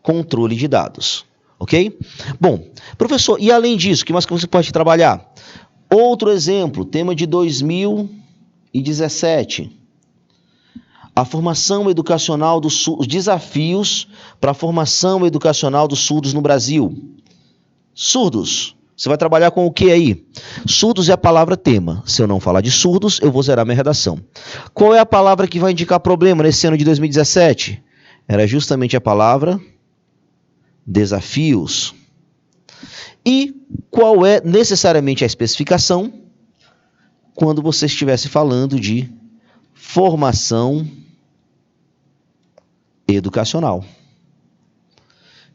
Controle de dados, ok? Bom, professor, e além disso, o que mais que você pode trabalhar? Outro exemplo, tema de 2017. A formação educacional dos os desafios para a formação educacional dos surdos no Brasil. Surdos. Você vai trabalhar com o que aí? Surdos é a palavra tema. Se eu não falar de surdos, eu vou zerar minha redação. Qual é a palavra que vai indicar problema nesse ano de 2017? Era justamente a palavra desafios. E qual é necessariamente a especificação quando você estivesse falando de formação educacional?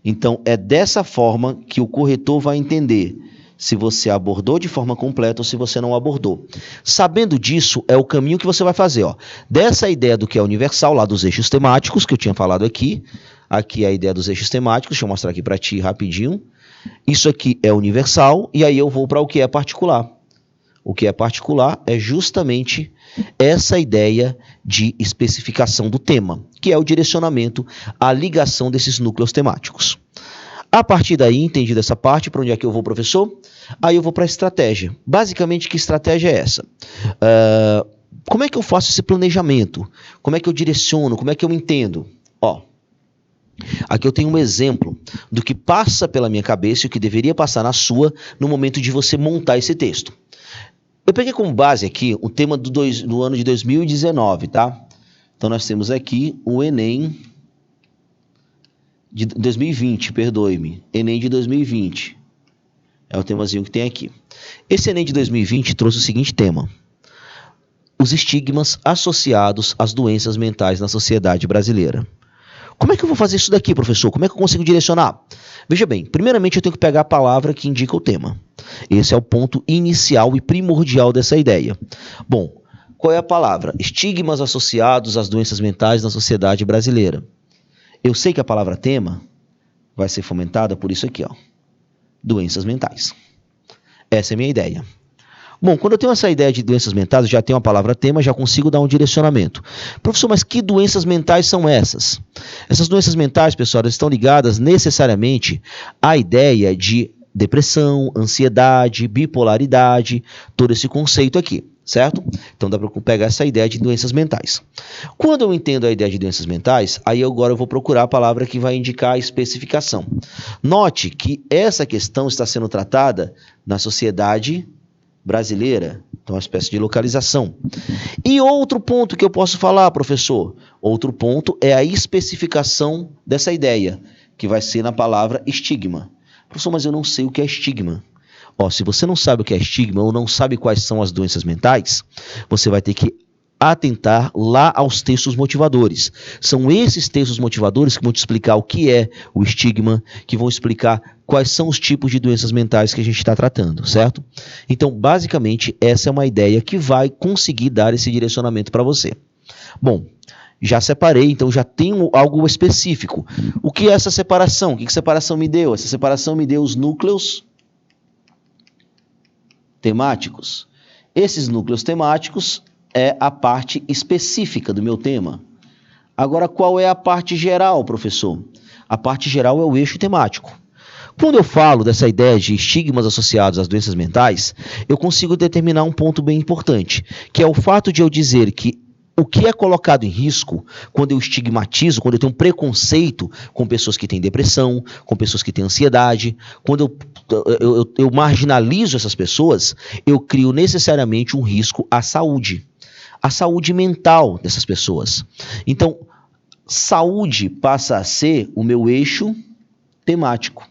Então, é dessa forma que o corretor vai entender se você abordou de forma completa ou se você não abordou. Sabendo disso, é o caminho que você vai fazer. Ó. Dessa ideia do que é universal, lá dos eixos temáticos, que eu tinha falado aqui. Aqui é a ideia dos eixos temáticos. Deixa eu mostrar aqui para ti rapidinho. Isso aqui é universal e aí eu vou para o que é particular. O que é particular é justamente essa ideia de especificação do tema, que é o direcionamento, a ligação desses núcleos temáticos. A partir daí, entendido essa parte, para onde é que eu vou, professor? Aí eu vou para a estratégia. Basicamente, que estratégia é essa? Como é que eu faço esse planejamento? Como é que eu direciono? Como é que eu entendo? Ó, aqui eu tenho um exemplo do que passa pela minha cabeça e o que deveria passar na sua no momento de você montar esse texto. Eu peguei como base aqui o tema do ano de 2019, tá? Então, nós temos aqui o Enem de 2020, perdoe-me. Enem de 2020. É o temazinho que tem aqui. Esse Enem de 2020 trouxe o seguinte tema: os estigmas associados às doenças mentais na sociedade brasileira. Como é que eu vou fazer isso daqui, professor? Como é que eu consigo direcionar? Veja bem, primeiramente eu tenho que pegar a palavra que indica o tema. Esse é o ponto inicial e primordial dessa ideia. Bom, qual é a palavra? Estigmas associados às doenças mentais na sociedade brasileira. Eu sei que a palavra tema vai ser fomentada por isso aqui, ó. Doenças mentais. Essa é a minha ideia. Bom, quando eu tenho essa ideia de doenças mentais, eu já tenho a palavra tema, já consigo dar um direcionamento. Professor, mas que doenças mentais são essas? Essas doenças mentais, pessoal, estão ligadas necessariamente à ideia de depressão, ansiedade, bipolaridade, todo esse conceito aqui, certo? Então dá para pegar essa ideia de doenças mentais. Quando eu entendo a ideia de doenças mentais, aí agora eu vou procurar a palavra que vai indicar a especificação. Note que essa questão está sendo tratada na sociedade brasileira, então uma espécie de localização. E outro ponto que eu posso falar, professor, outro ponto é a especificação dessa ideia, que vai ser na palavra estigma. Professor, mas eu não sei o que é estigma. Ó, se você não sabe o que é estigma ou não sabe quais são as doenças mentais, você vai ter que atentar lá aos textos motivadores. São esses textos motivadores que vão te explicar o que é o estigma, que vão explicar quais são os tipos de doenças mentais que a gente está tratando, certo? Então, basicamente, essa é uma ideia que vai conseguir dar esse direcionamento para você. Bom, já separei, então já tenho algo específico. O que é essa separação? O que separação me deu? Essa separação me deu os núcleos temáticos. Esses núcleos temáticos é a parte específica do meu tema. Agora, qual é a parte geral, professor? A parte geral é o eixo temático. Quando eu falo dessa ideia de estigmas associados às doenças mentais, eu consigo determinar um ponto bem importante, que é o fato de eu dizer que o que é colocado em risco quando eu estigmatizo, quando eu tenho um preconceito com pessoas que têm depressão, com pessoas que têm ansiedade, quando eu marginalizo essas pessoas, eu crio necessariamente um risco à saúde mental dessas pessoas. Então, saúde passa a ser o meu eixo temático.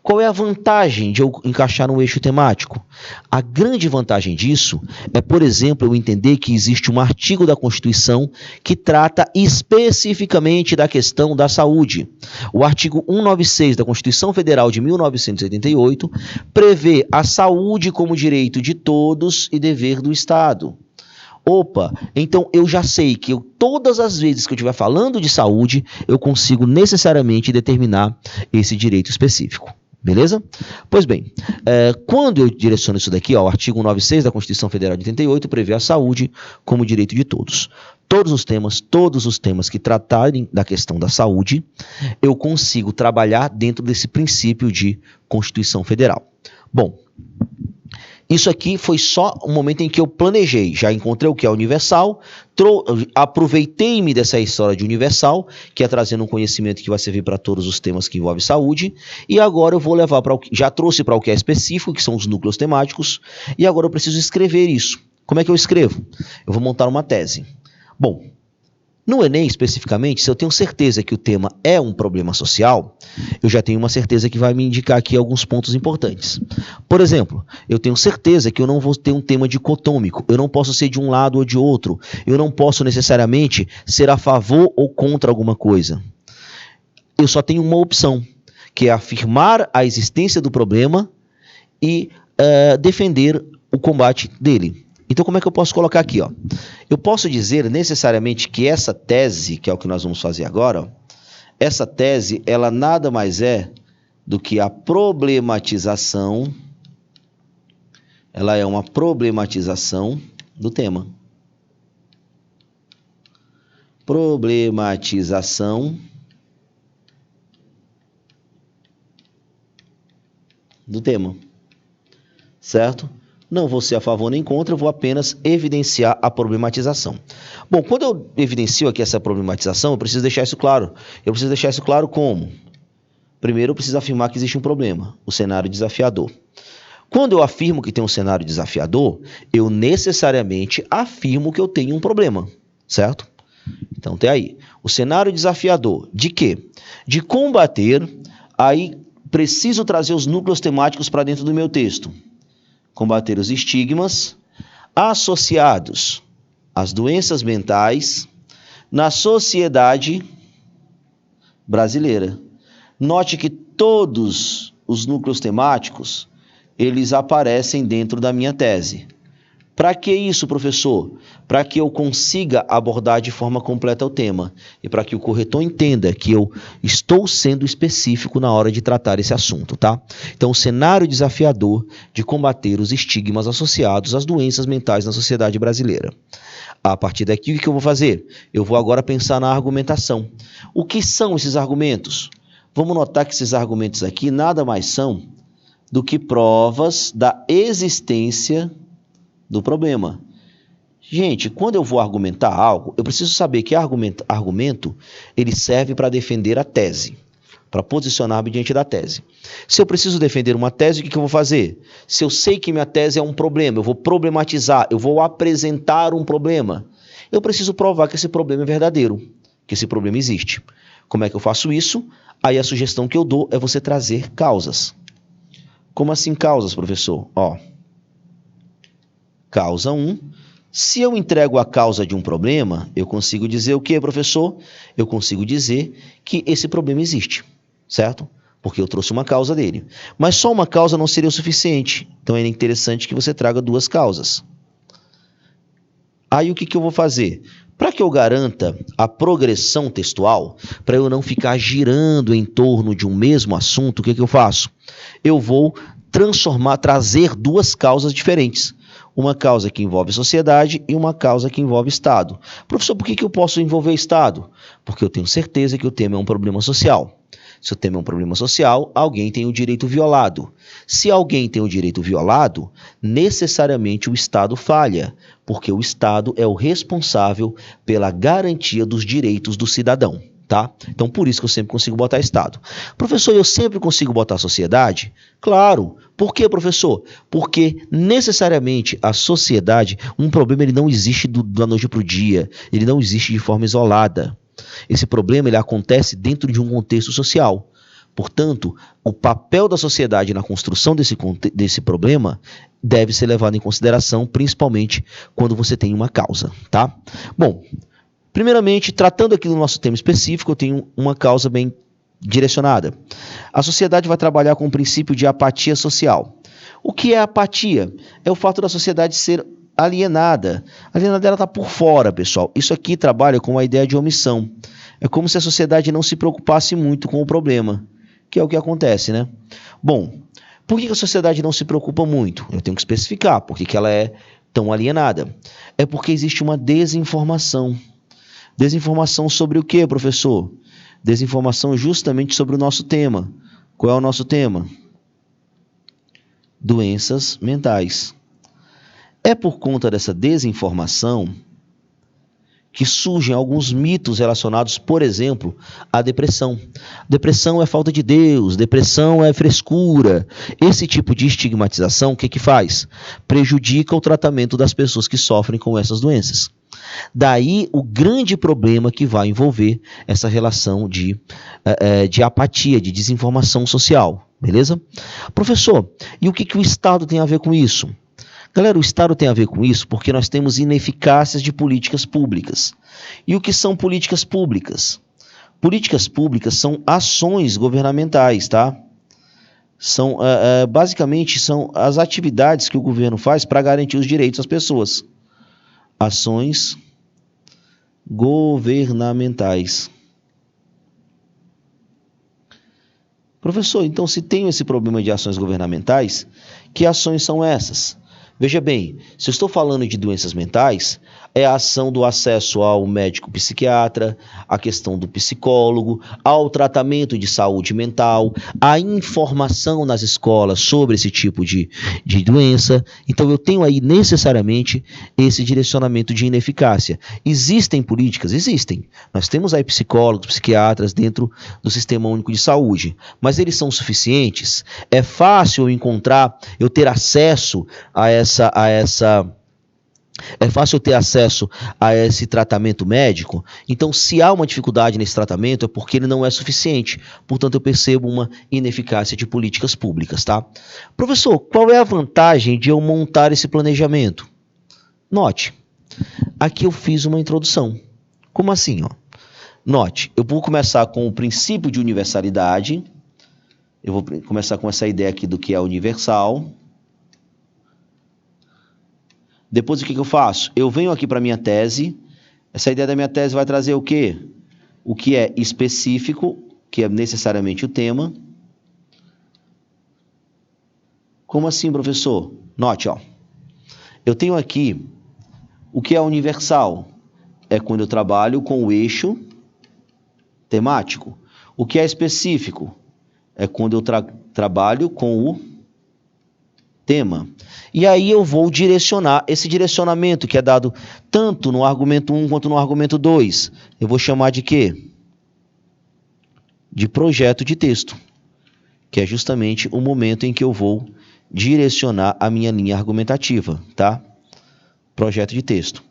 Qual é a vantagem de eu encaixar no eixo temático? A grande vantagem disso é, por exemplo, eu entender que existe um artigo da Constituição que trata especificamente da questão da saúde. O artigo 196 da Constituição Federal de 1988 prevê a saúde como direito de todos e dever do Estado. Opa, então eu já sei que todas as vezes que eu estiver falando de saúde, eu consigo necessariamente determinar esse direito específico. Beleza? Pois bem, quando eu direciono isso daqui, ó, o artigo 196 da Constituição Federal de 88 prevê a saúde como direito de todos. Todos os temas que tratarem da questão da saúde, eu consigo trabalhar dentro desse princípio de Constituição Federal. Bom, isso aqui foi só um momento em que eu planejei, já encontrei o que é universal, aproveitei-me dessa história de universal, que é trazendo um conhecimento que vai servir para todos os temas que envolvem saúde, e agora eu vou levar para o que já trouxe para o que é específico, que são os núcleos temáticos, e agora eu preciso escrever isso. Como é que eu escrevo? Eu vou montar uma tese. Bom, no Enem, especificamente, se eu tenho certeza que o tema é um problema social, eu já tenho uma certeza que vai me indicar aqui alguns pontos importantes. Por exemplo, eu tenho certeza que eu não vou ter um tema dicotômico, eu não posso ser de um lado ou de outro, eu não posso necessariamente ser a favor ou contra alguma coisa. Eu só tenho uma opção, que é afirmar a existência do problema e defender o combate dele. Então, como é que eu posso colocar aqui? Ó? Eu posso dizer necessariamente que essa tese, que é o que nós vamos fazer agora, ó, essa tese, ela nada mais é do que a problematização, ela é uma problematização do tema. Problematização do tema, certo? Não vou ser a favor nem contra, eu vou apenas evidenciar a problematização. Bom, quando eu evidencio aqui essa problematização, eu preciso deixar isso claro. Eu preciso deixar isso claro como? Primeiro, eu preciso afirmar que existe um problema, o cenário desafiador. Quando eu afirmo que tem um cenário desafiador, eu necessariamente afirmo que eu tenho um problema, certo? Então, tem aí. O cenário desafiador de quê? De combater, aí preciso trazer os núcleos temáticos para dentro do meu texto. Combater os estigmas associados às doenças mentais na sociedade brasileira. Note que todos os núcleos temáticos, eles aparecem dentro da minha tese. Para que isso, professor? Para que eu consiga abordar de forma completa o tema e para que o corretor entenda que eu estou sendo específico na hora de tratar esse assunto, tá? Então, o cenário desafiador de combater os estigmas associados às doenças mentais na sociedade brasileira. A partir daqui, o que eu vou fazer? Eu vou agora pensar na argumentação. O que são esses argumentos? Vamos notar que esses argumentos aqui nada mais são do que provas da existência do problema. Gente, quando eu vou argumentar algo, eu preciso saber que argumento ele serve para defender a tese, para posicionar-me diante da tese. Se eu preciso defender uma tese, o que eu vou fazer? Se eu sei que minha tese é um problema, eu vou problematizar, eu vou apresentar um problema, eu preciso provar que esse problema é verdadeiro, que esse problema existe. Como é que eu faço isso? Aí a sugestão que eu dou é você trazer causas. Como assim causas, professor? Ó, causa 1. Se eu entrego a causa de um problema, eu consigo dizer o quê, professor? Eu consigo dizer que esse problema existe, certo? Porque eu trouxe uma causa dele. Mas só uma causa não seria o suficiente. Então é interessante que você traga duas causas. Aí o que eu vou fazer? Para que eu garanta a progressão textual, para eu não ficar girando em torno de um mesmo assunto, o que eu faço? Eu vou trazer duas causas diferentes. Uma causa que envolve sociedade e uma causa que envolve Estado. Professor, por que eu posso envolver Estado? Porque eu tenho certeza que o tema é um problema social. Se o tema é um problema social, alguém tem o direito violado. Se alguém tem o direito violado, necessariamente o Estado falha, porque o Estado é o responsável pela garantia dos direitos do cidadão. Tá? Então, por isso que eu sempre consigo botar Estado. Professor, eu sempre consigo botar sociedade? Claro. Por quê, professor? Porque, necessariamente, a sociedade, um problema ele não existe da noite para o dia, ele não existe de forma isolada. Esse problema ele acontece dentro de um contexto social. Portanto, o papel da sociedade na construção desse problema deve ser levado em consideração, principalmente quando você tem uma causa, tá? Bom, primeiramente, tratando aqui do nosso tema específico, eu tenho uma causa bem direcionada. A sociedade vai trabalhar com o princípio de apatia social. O que é apatia? É o fato da sociedade ser alienada. A alienada ela está por fora, pessoal. Isso aqui trabalha com a ideia de omissão. É como se a sociedade não se preocupasse muito com o problema, que é o que acontece, né? Bom, por que a sociedade não se preocupa muito? Eu tenho que especificar por que ela é tão alienada. É porque existe uma desinformação. Desinformação sobre o quê, professor? Desinformação justamente sobre o nosso tema. Qual é o nosso tema? Doenças mentais. É por conta dessa desinformação que surgem alguns mitos relacionados, por exemplo, à depressão. Depressão é falta de Deus, depressão é frescura. Esse tipo de estigmatização, o que faz? Prejudica o tratamento das pessoas que sofrem com essas doenças. Daí o grande problema que vai envolver essa relação de apatia, de desinformação social, beleza? Professor, e o que o Estado tem a ver com isso? Galera, o Estado tem a ver com isso porque nós temos ineficácias de políticas públicas. E o que são políticas públicas? Políticas públicas são ações governamentais, tá? Basicamente, são as atividades que o governo faz para garantir os direitos das pessoas. Ações governamentais. Professor, então se tenho esse problema de ações governamentais, que ações são essas? Veja bem, se eu estou falando de doenças mentais, é a ação do acesso ao médico psiquiatra, a questão do psicólogo, ao tratamento de saúde mental, a informação nas escolas sobre esse tipo de doença. Então eu tenho aí necessariamente esse direcionamento de ineficácia. Existem políticas? Existem. Nós temos aí psicólogos, psiquiatras dentro do Sistema Único de Saúde, mas eles são suficientes? É fácil eu ter acesso é fácil ter acesso a esse tratamento médico? Então, se há uma dificuldade nesse tratamento, é porque ele não é suficiente. Portanto, eu percebo uma ineficácia de políticas públicas, tá? Professor, qual é a vantagem de eu montar esse planejamento? Note, aqui eu fiz uma introdução. Como assim, ó? Note, eu vou começar com o princípio de universalidade. Eu vou começar com essa ideia aqui do que é universal. Depois o que eu faço? Eu venho aqui para a minha tese. Essa ideia da minha tese vai trazer o quê? O que é específico, que é necessariamente o tema. Como assim, professor? Note, ó. Eu tenho aqui o que é universal. É quando eu trabalho com o eixo temático. O que é específico? É quando eu trabalho com o tema. E aí eu vou direcionar esse direcionamento que é dado tanto no argumento 1 quanto no argumento 2. Eu vou chamar de quê? De projeto de texto, que é justamente o momento em que eu vou direcionar a minha linha argumentativa, tá? Projeto de texto.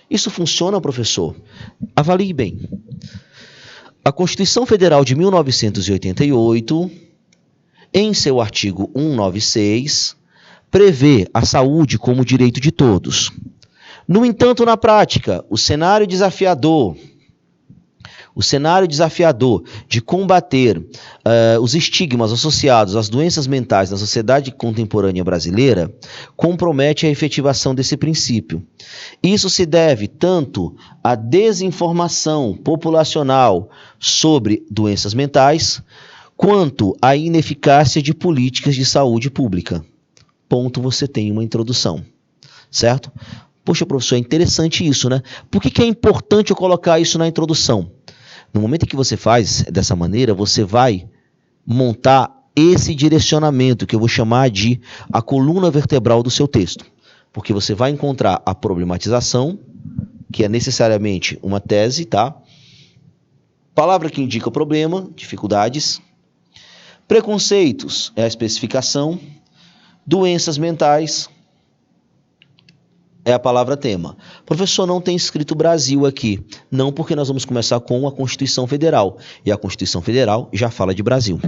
Isso funciona, professor? Avalie bem. A Constituição Federal de 1988, em seu artigo 196, prevê a saúde como direito de todos. No entanto, na prática, o cenário desafiador de combater os estigmas associados às doenças mentais na sociedade contemporânea brasileira compromete a efetivação desse princípio. Isso se deve tanto à desinformação populacional sobre doenças mentais, quanto à ineficácia de políticas de saúde pública. Ponto, você tem uma introdução, certo? Poxa, professor, é interessante isso, né? Por que é importante eu colocar isso na introdução? No momento em que você faz dessa maneira, você vai montar esse direcionamento, que eu vou chamar de a coluna vertebral do seu texto. Porque você vai encontrar a problematização, que é necessariamente uma tese, tá? Palavra que indica o problema, dificuldades. Preconceitos é a especificação. Doenças mentais. é a palavra tema. Professor, não tem escrito Brasil aqui. Não, porque nós vamos começar com a Constituição Federal. E a Constituição Federal já fala de Brasil.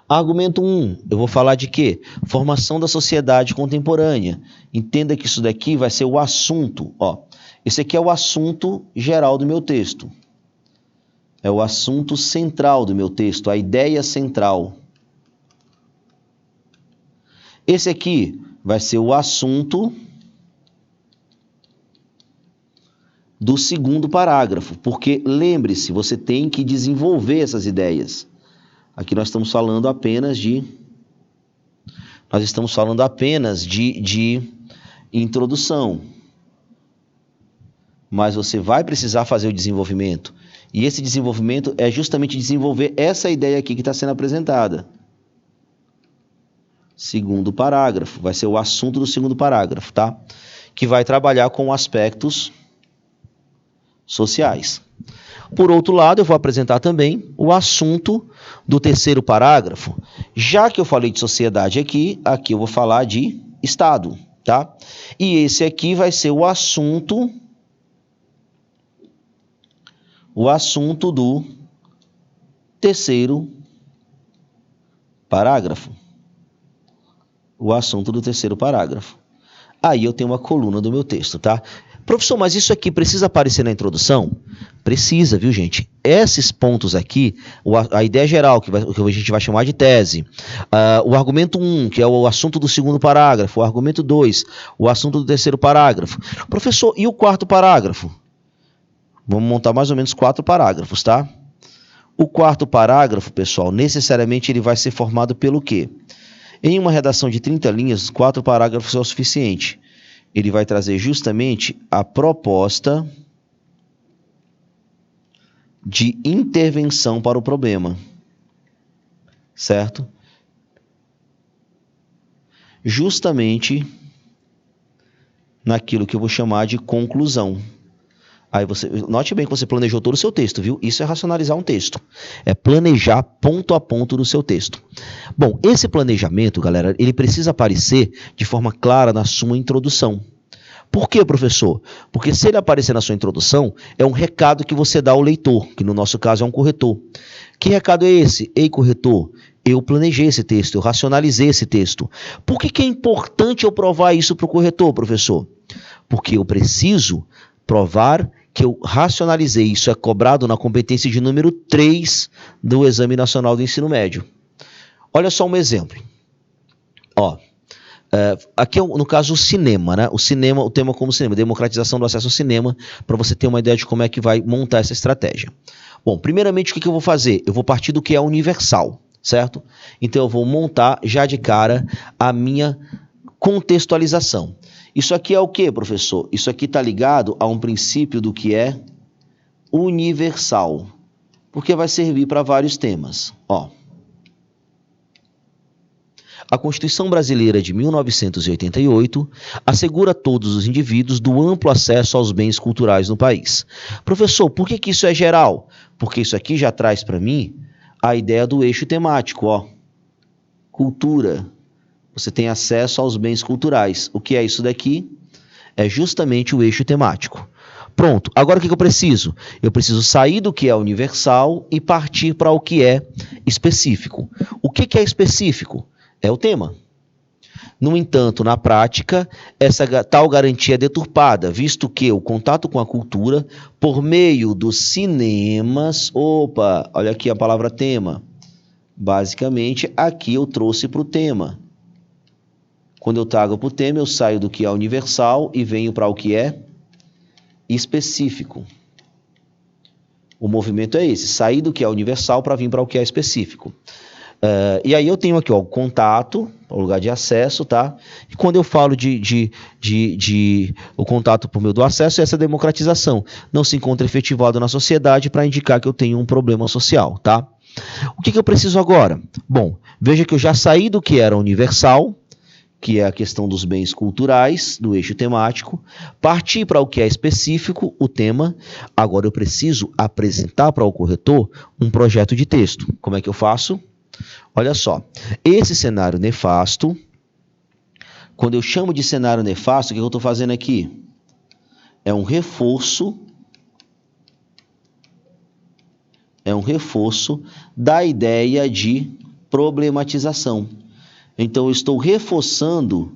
Argumento 1, eu vou falar de quê? Formação da sociedade contemporânea. Entenda que isso daqui vai ser o assunto. Ó, esse aqui é o assunto geral do meu texto. É o assunto central do meu texto, a ideia central. Esse aqui vai ser o assunto do segundo parágrafo, porque lembre-se, você tem que desenvolver essas ideias. Aqui nós estamos falando apenas de introdução. Mas você vai precisar fazer o desenvolvimento. E esse desenvolvimento é justamente desenvolver essa ideia aqui que está sendo apresentada. Segundo parágrafo, vai ser o assunto do segundo parágrafo, tá? Que vai trabalhar com aspectos sociais. Por outro lado, eu vou apresentar também o assunto do terceiro parágrafo. Já que eu falei de sociedade aqui eu vou falar de Estado, tá? E esse aqui vai ser o assunto do terceiro parágrafo. O assunto do terceiro parágrafo. Aí eu tenho uma coluna do meu texto, tá? Professor, mas isso aqui precisa aparecer na introdução? Precisa, viu, gente? Esses pontos aqui, a ideia geral, que a gente vai chamar de tese, o argumento 1, que é o assunto do segundo parágrafo, o argumento 2, o assunto do terceiro parágrafo. Professor, e o quarto parágrafo? Vamos montar mais ou menos 4 parágrafos, tá? O quarto parágrafo, pessoal, necessariamente ele vai ser formado pelo quê? Em uma redação de 30 linhas, 4 parágrafos é o suficiente. Ele vai trazer justamente a proposta de intervenção para o problema, certo? Justamente naquilo que eu vou chamar de conclusão. Aí você, note bem que você planejou todo o seu texto, viu? Isso é racionalizar um texto. É planejar ponto a ponto do seu texto. Bom, esse planejamento, galera, ele precisa aparecer de forma clara na sua introdução. Por quê, professor? Porque se ele aparecer na sua introdução, é um recado que você dá ao leitor, que no nosso caso é um corretor. Que recado é esse? Ei, corretor, eu planejei esse texto, eu racionalizei esse texto. Por que é importante eu provar isso para o corretor, professor? Porque eu preciso provar que eu racionalizei. Isso é cobrado na competência de número 3 do Exame Nacional do Ensino Médio. Olha só um exemplo. Ó, aqui é, no caso, o cinema, né? O tema como cinema, democratização do acesso ao cinema, para você ter uma ideia de como é que vai montar essa estratégia. Bom, primeiramente, o que eu vou fazer? Eu vou partir do que é universal, certo? Então, eu vou montar já de cara a minha contextualização. Isso aqui é o que, professor? Isso aqui está ligado a um princípio do que é universal, porque vai servir para vários temas. Ó, a Constituição Brasileira de 1988 assegura a todos os indivíduos do amplo acesso aos bens culturais no país. Professor, por que isso é geral? Porque isso aqui já traz para mim a ideia do eixo temático, ó. Cultura. Você tem acesso aos bens culturais. O que é isso daqui? É justamente o eixo temático. Pronto, agora o que eu preciso? Eu preciso sair do que é universal e partir para o que é específico. O que é específico? É o tema. No entanto, na prática, essa tal garantia é deturpada, visto que o contato com a cultura, por meio dos cinemas... Opa, olha aqui a palavra tema. Basicamente, aqui eu trouxe para o tema. Quando eu trago para o tema, eu saio do que é universal e venho para o que é específico. O movimento é esse, sair do que é universal para vir para o que é específico. E aí eu tenho aqui, ó, o contato, o lugar de acesso, tá? E quando eu falo o contato por meio do acesso, essa democratização não se encontra efetivado na sociedade para indicar que eu tenho um problema social, tá? O que eu preciso agora? Bom, veja que eu já saí do que era universal, que é a questão dos bens culturais, do eixo temático, parti para o que é específico, o tema. Agora eu preciso apresentar para o corretor um projeto de texto. Como é que eu faço? Olha só, esse cenário nefasto, quando eu chamo de cenário nefasto, o que eu estou fazendo aqui? é um reforço da ideia de problematização. Então, eu estou reforçando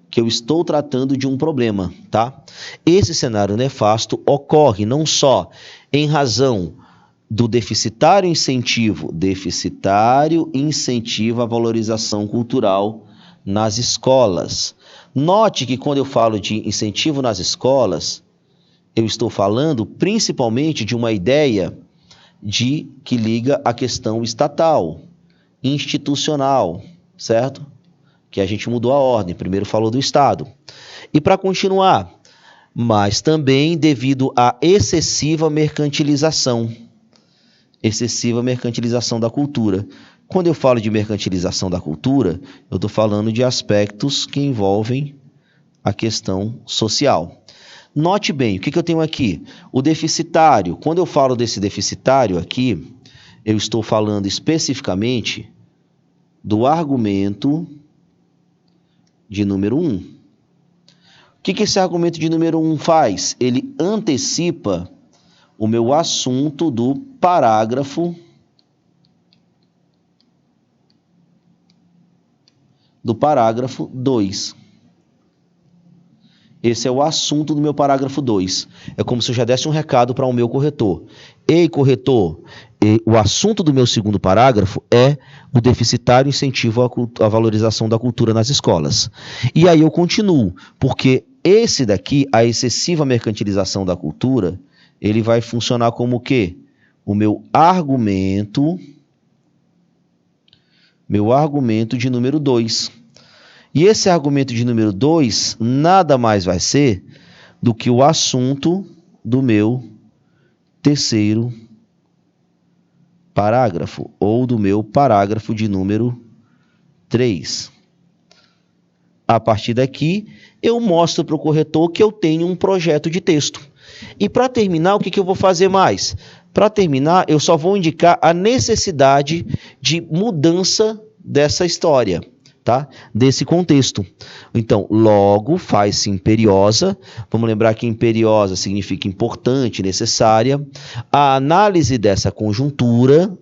que eu estou tratando de um problema, tá? Esse cenário nefasto ocorre não só em razão do deficitário incentivo à valorização cultural nas escolas. Note que quando eu falo de incentivo nas escolas, eu estou falando principalmente de uma ideia que liga à questão estatal, institucional, certo? Que a gente mudou a ordem, primeiro falou do Estado. E para continuar, mas também devido à excessiva mercantilização da cultura. Quando eu falo de mercantilização da cultura, eu estou falando de aspectos que envolvem a questão social. Note bem, o que eu tenho aqui? O deficitário. Quando eu falo desse deficitário aqui, eu estou falando especificamente do argumento de número 1. O que esse argumento de número 1 faz? Ele antecipa o meu assunto do parágrafo 2. Esse é o assunto do meu parágrafo 2. É como se eu já desse um recado para o meu corretor. Ei, corretor, o assunto do meu segundo parágrafo é o deficitário incentivo à valorização da cultura nas escolas. E aí eu continuo, porque esse daqui, a excessiva mercantilização da cultura, ele vai funcionar como o quê? O meu argumento de número 2. E esse argumento de número 2 nada mais vai ser do que o assunto do meu terceiro parágrafo, ou do meu parágrafo de número 3. A partir daqui, eu mostro para o corretor que eu tenho um projeto de texto. E para terminar, o que eu vou fazer mais? Para terminar, eu só vou indicar a necessidade de mudança dessa história, tá? Desse contexto. Então, logo, faz-se imperiosa. Vamos lembrar que imperiosa significa importante, necessária. A análise dessa conjuntura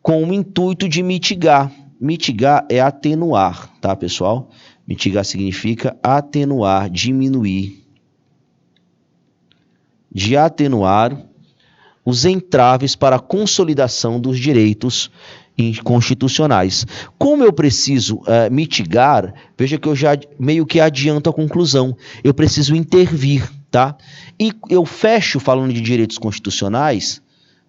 com o intuito de mitigar. Mitigar é atenuar, tá, pessoal? Mitigar significa atenuar, diminuir. De atenuar os entraves para a consolidação dos direitos constitucionais. Como eu preciso mitigar, veja que eu já meio que adianto a conclusão. Eu preciso intervir, tá? E eu fecho falando de direitos constitucionais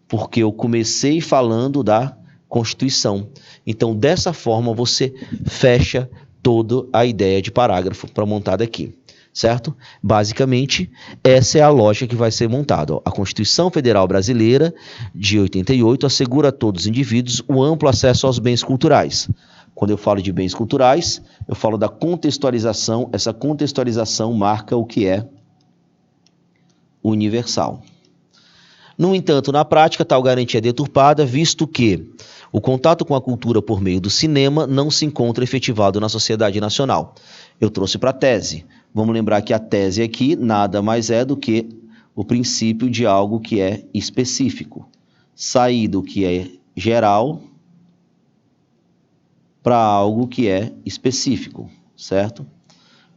porque eu comecei falando da Constituição. Então, dessa forma, você fecha toda a ideia de parágrafo para montada aqui. Certo? Basicamente, essa é a lógica que vai ser montada. A Constituição Federal Brasileira, de 88, assegura a todos os indivíduos o amplo acesso aos bens culturais. Quando eu falo de bens culturais, eu falo da contextualização. Essa contextualização marca o que é universal. No entanto, na prática, tal garantia é deturpada, visto que o contato com a cultura por meio do cinema não se encontra efetivado na sociedade nacional. Eu trouxe para a tese. Vamos lembrar que a tese aqui nada mais é do que o princípio de algo que é específico. Sair do que é geral para algo que é específico, certo?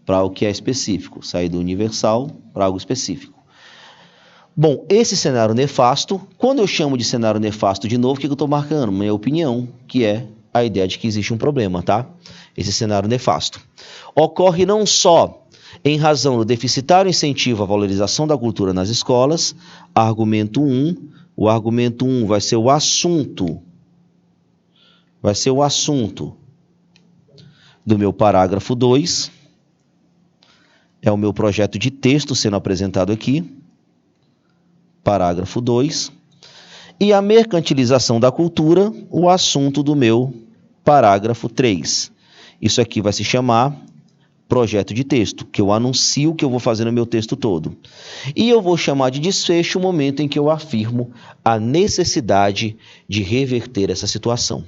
Para algo que é específico. Sair do universal para algo específico. Bom, esse cenário nefasto, quando eu chamo de cenário nefasto de novo, o que eu estou marcando? Minha opinião, que é a ideia de que existe um problema, tá? Esse cenário nefasto. Ocorre não só em razão do deficitário incentivo à valorização da cultura nas escolas, argumento 1, o argumento 1 vai ser o assunto do meu parágrafo 2, é o meu projeto de texto sendo apresentado aqui, parágrafo 2, e a mercantilização da cultura, o assunto do meu parágrafo 3. Isso aqui vai se chamar projeto de texto, que eu anuncio que eu vou fazer no meu texto todo. E eu vou chamar de desfecho o momento em que eu afirmo a necessidade de reverter essa situação.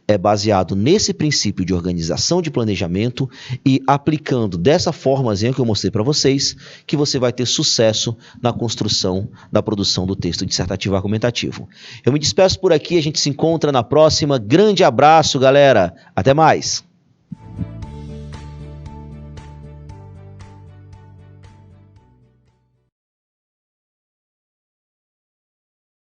é baseado nesse princípio de organização de planejamento e aplicando dessa formazinha que eu mostrei para vocês, que você vai ter sucesso na construção da produção do texto dissertativo argumentativo. Eu me despeço por aqui, a gente se encontra na próxima. Grande abraço, galera. Até mais.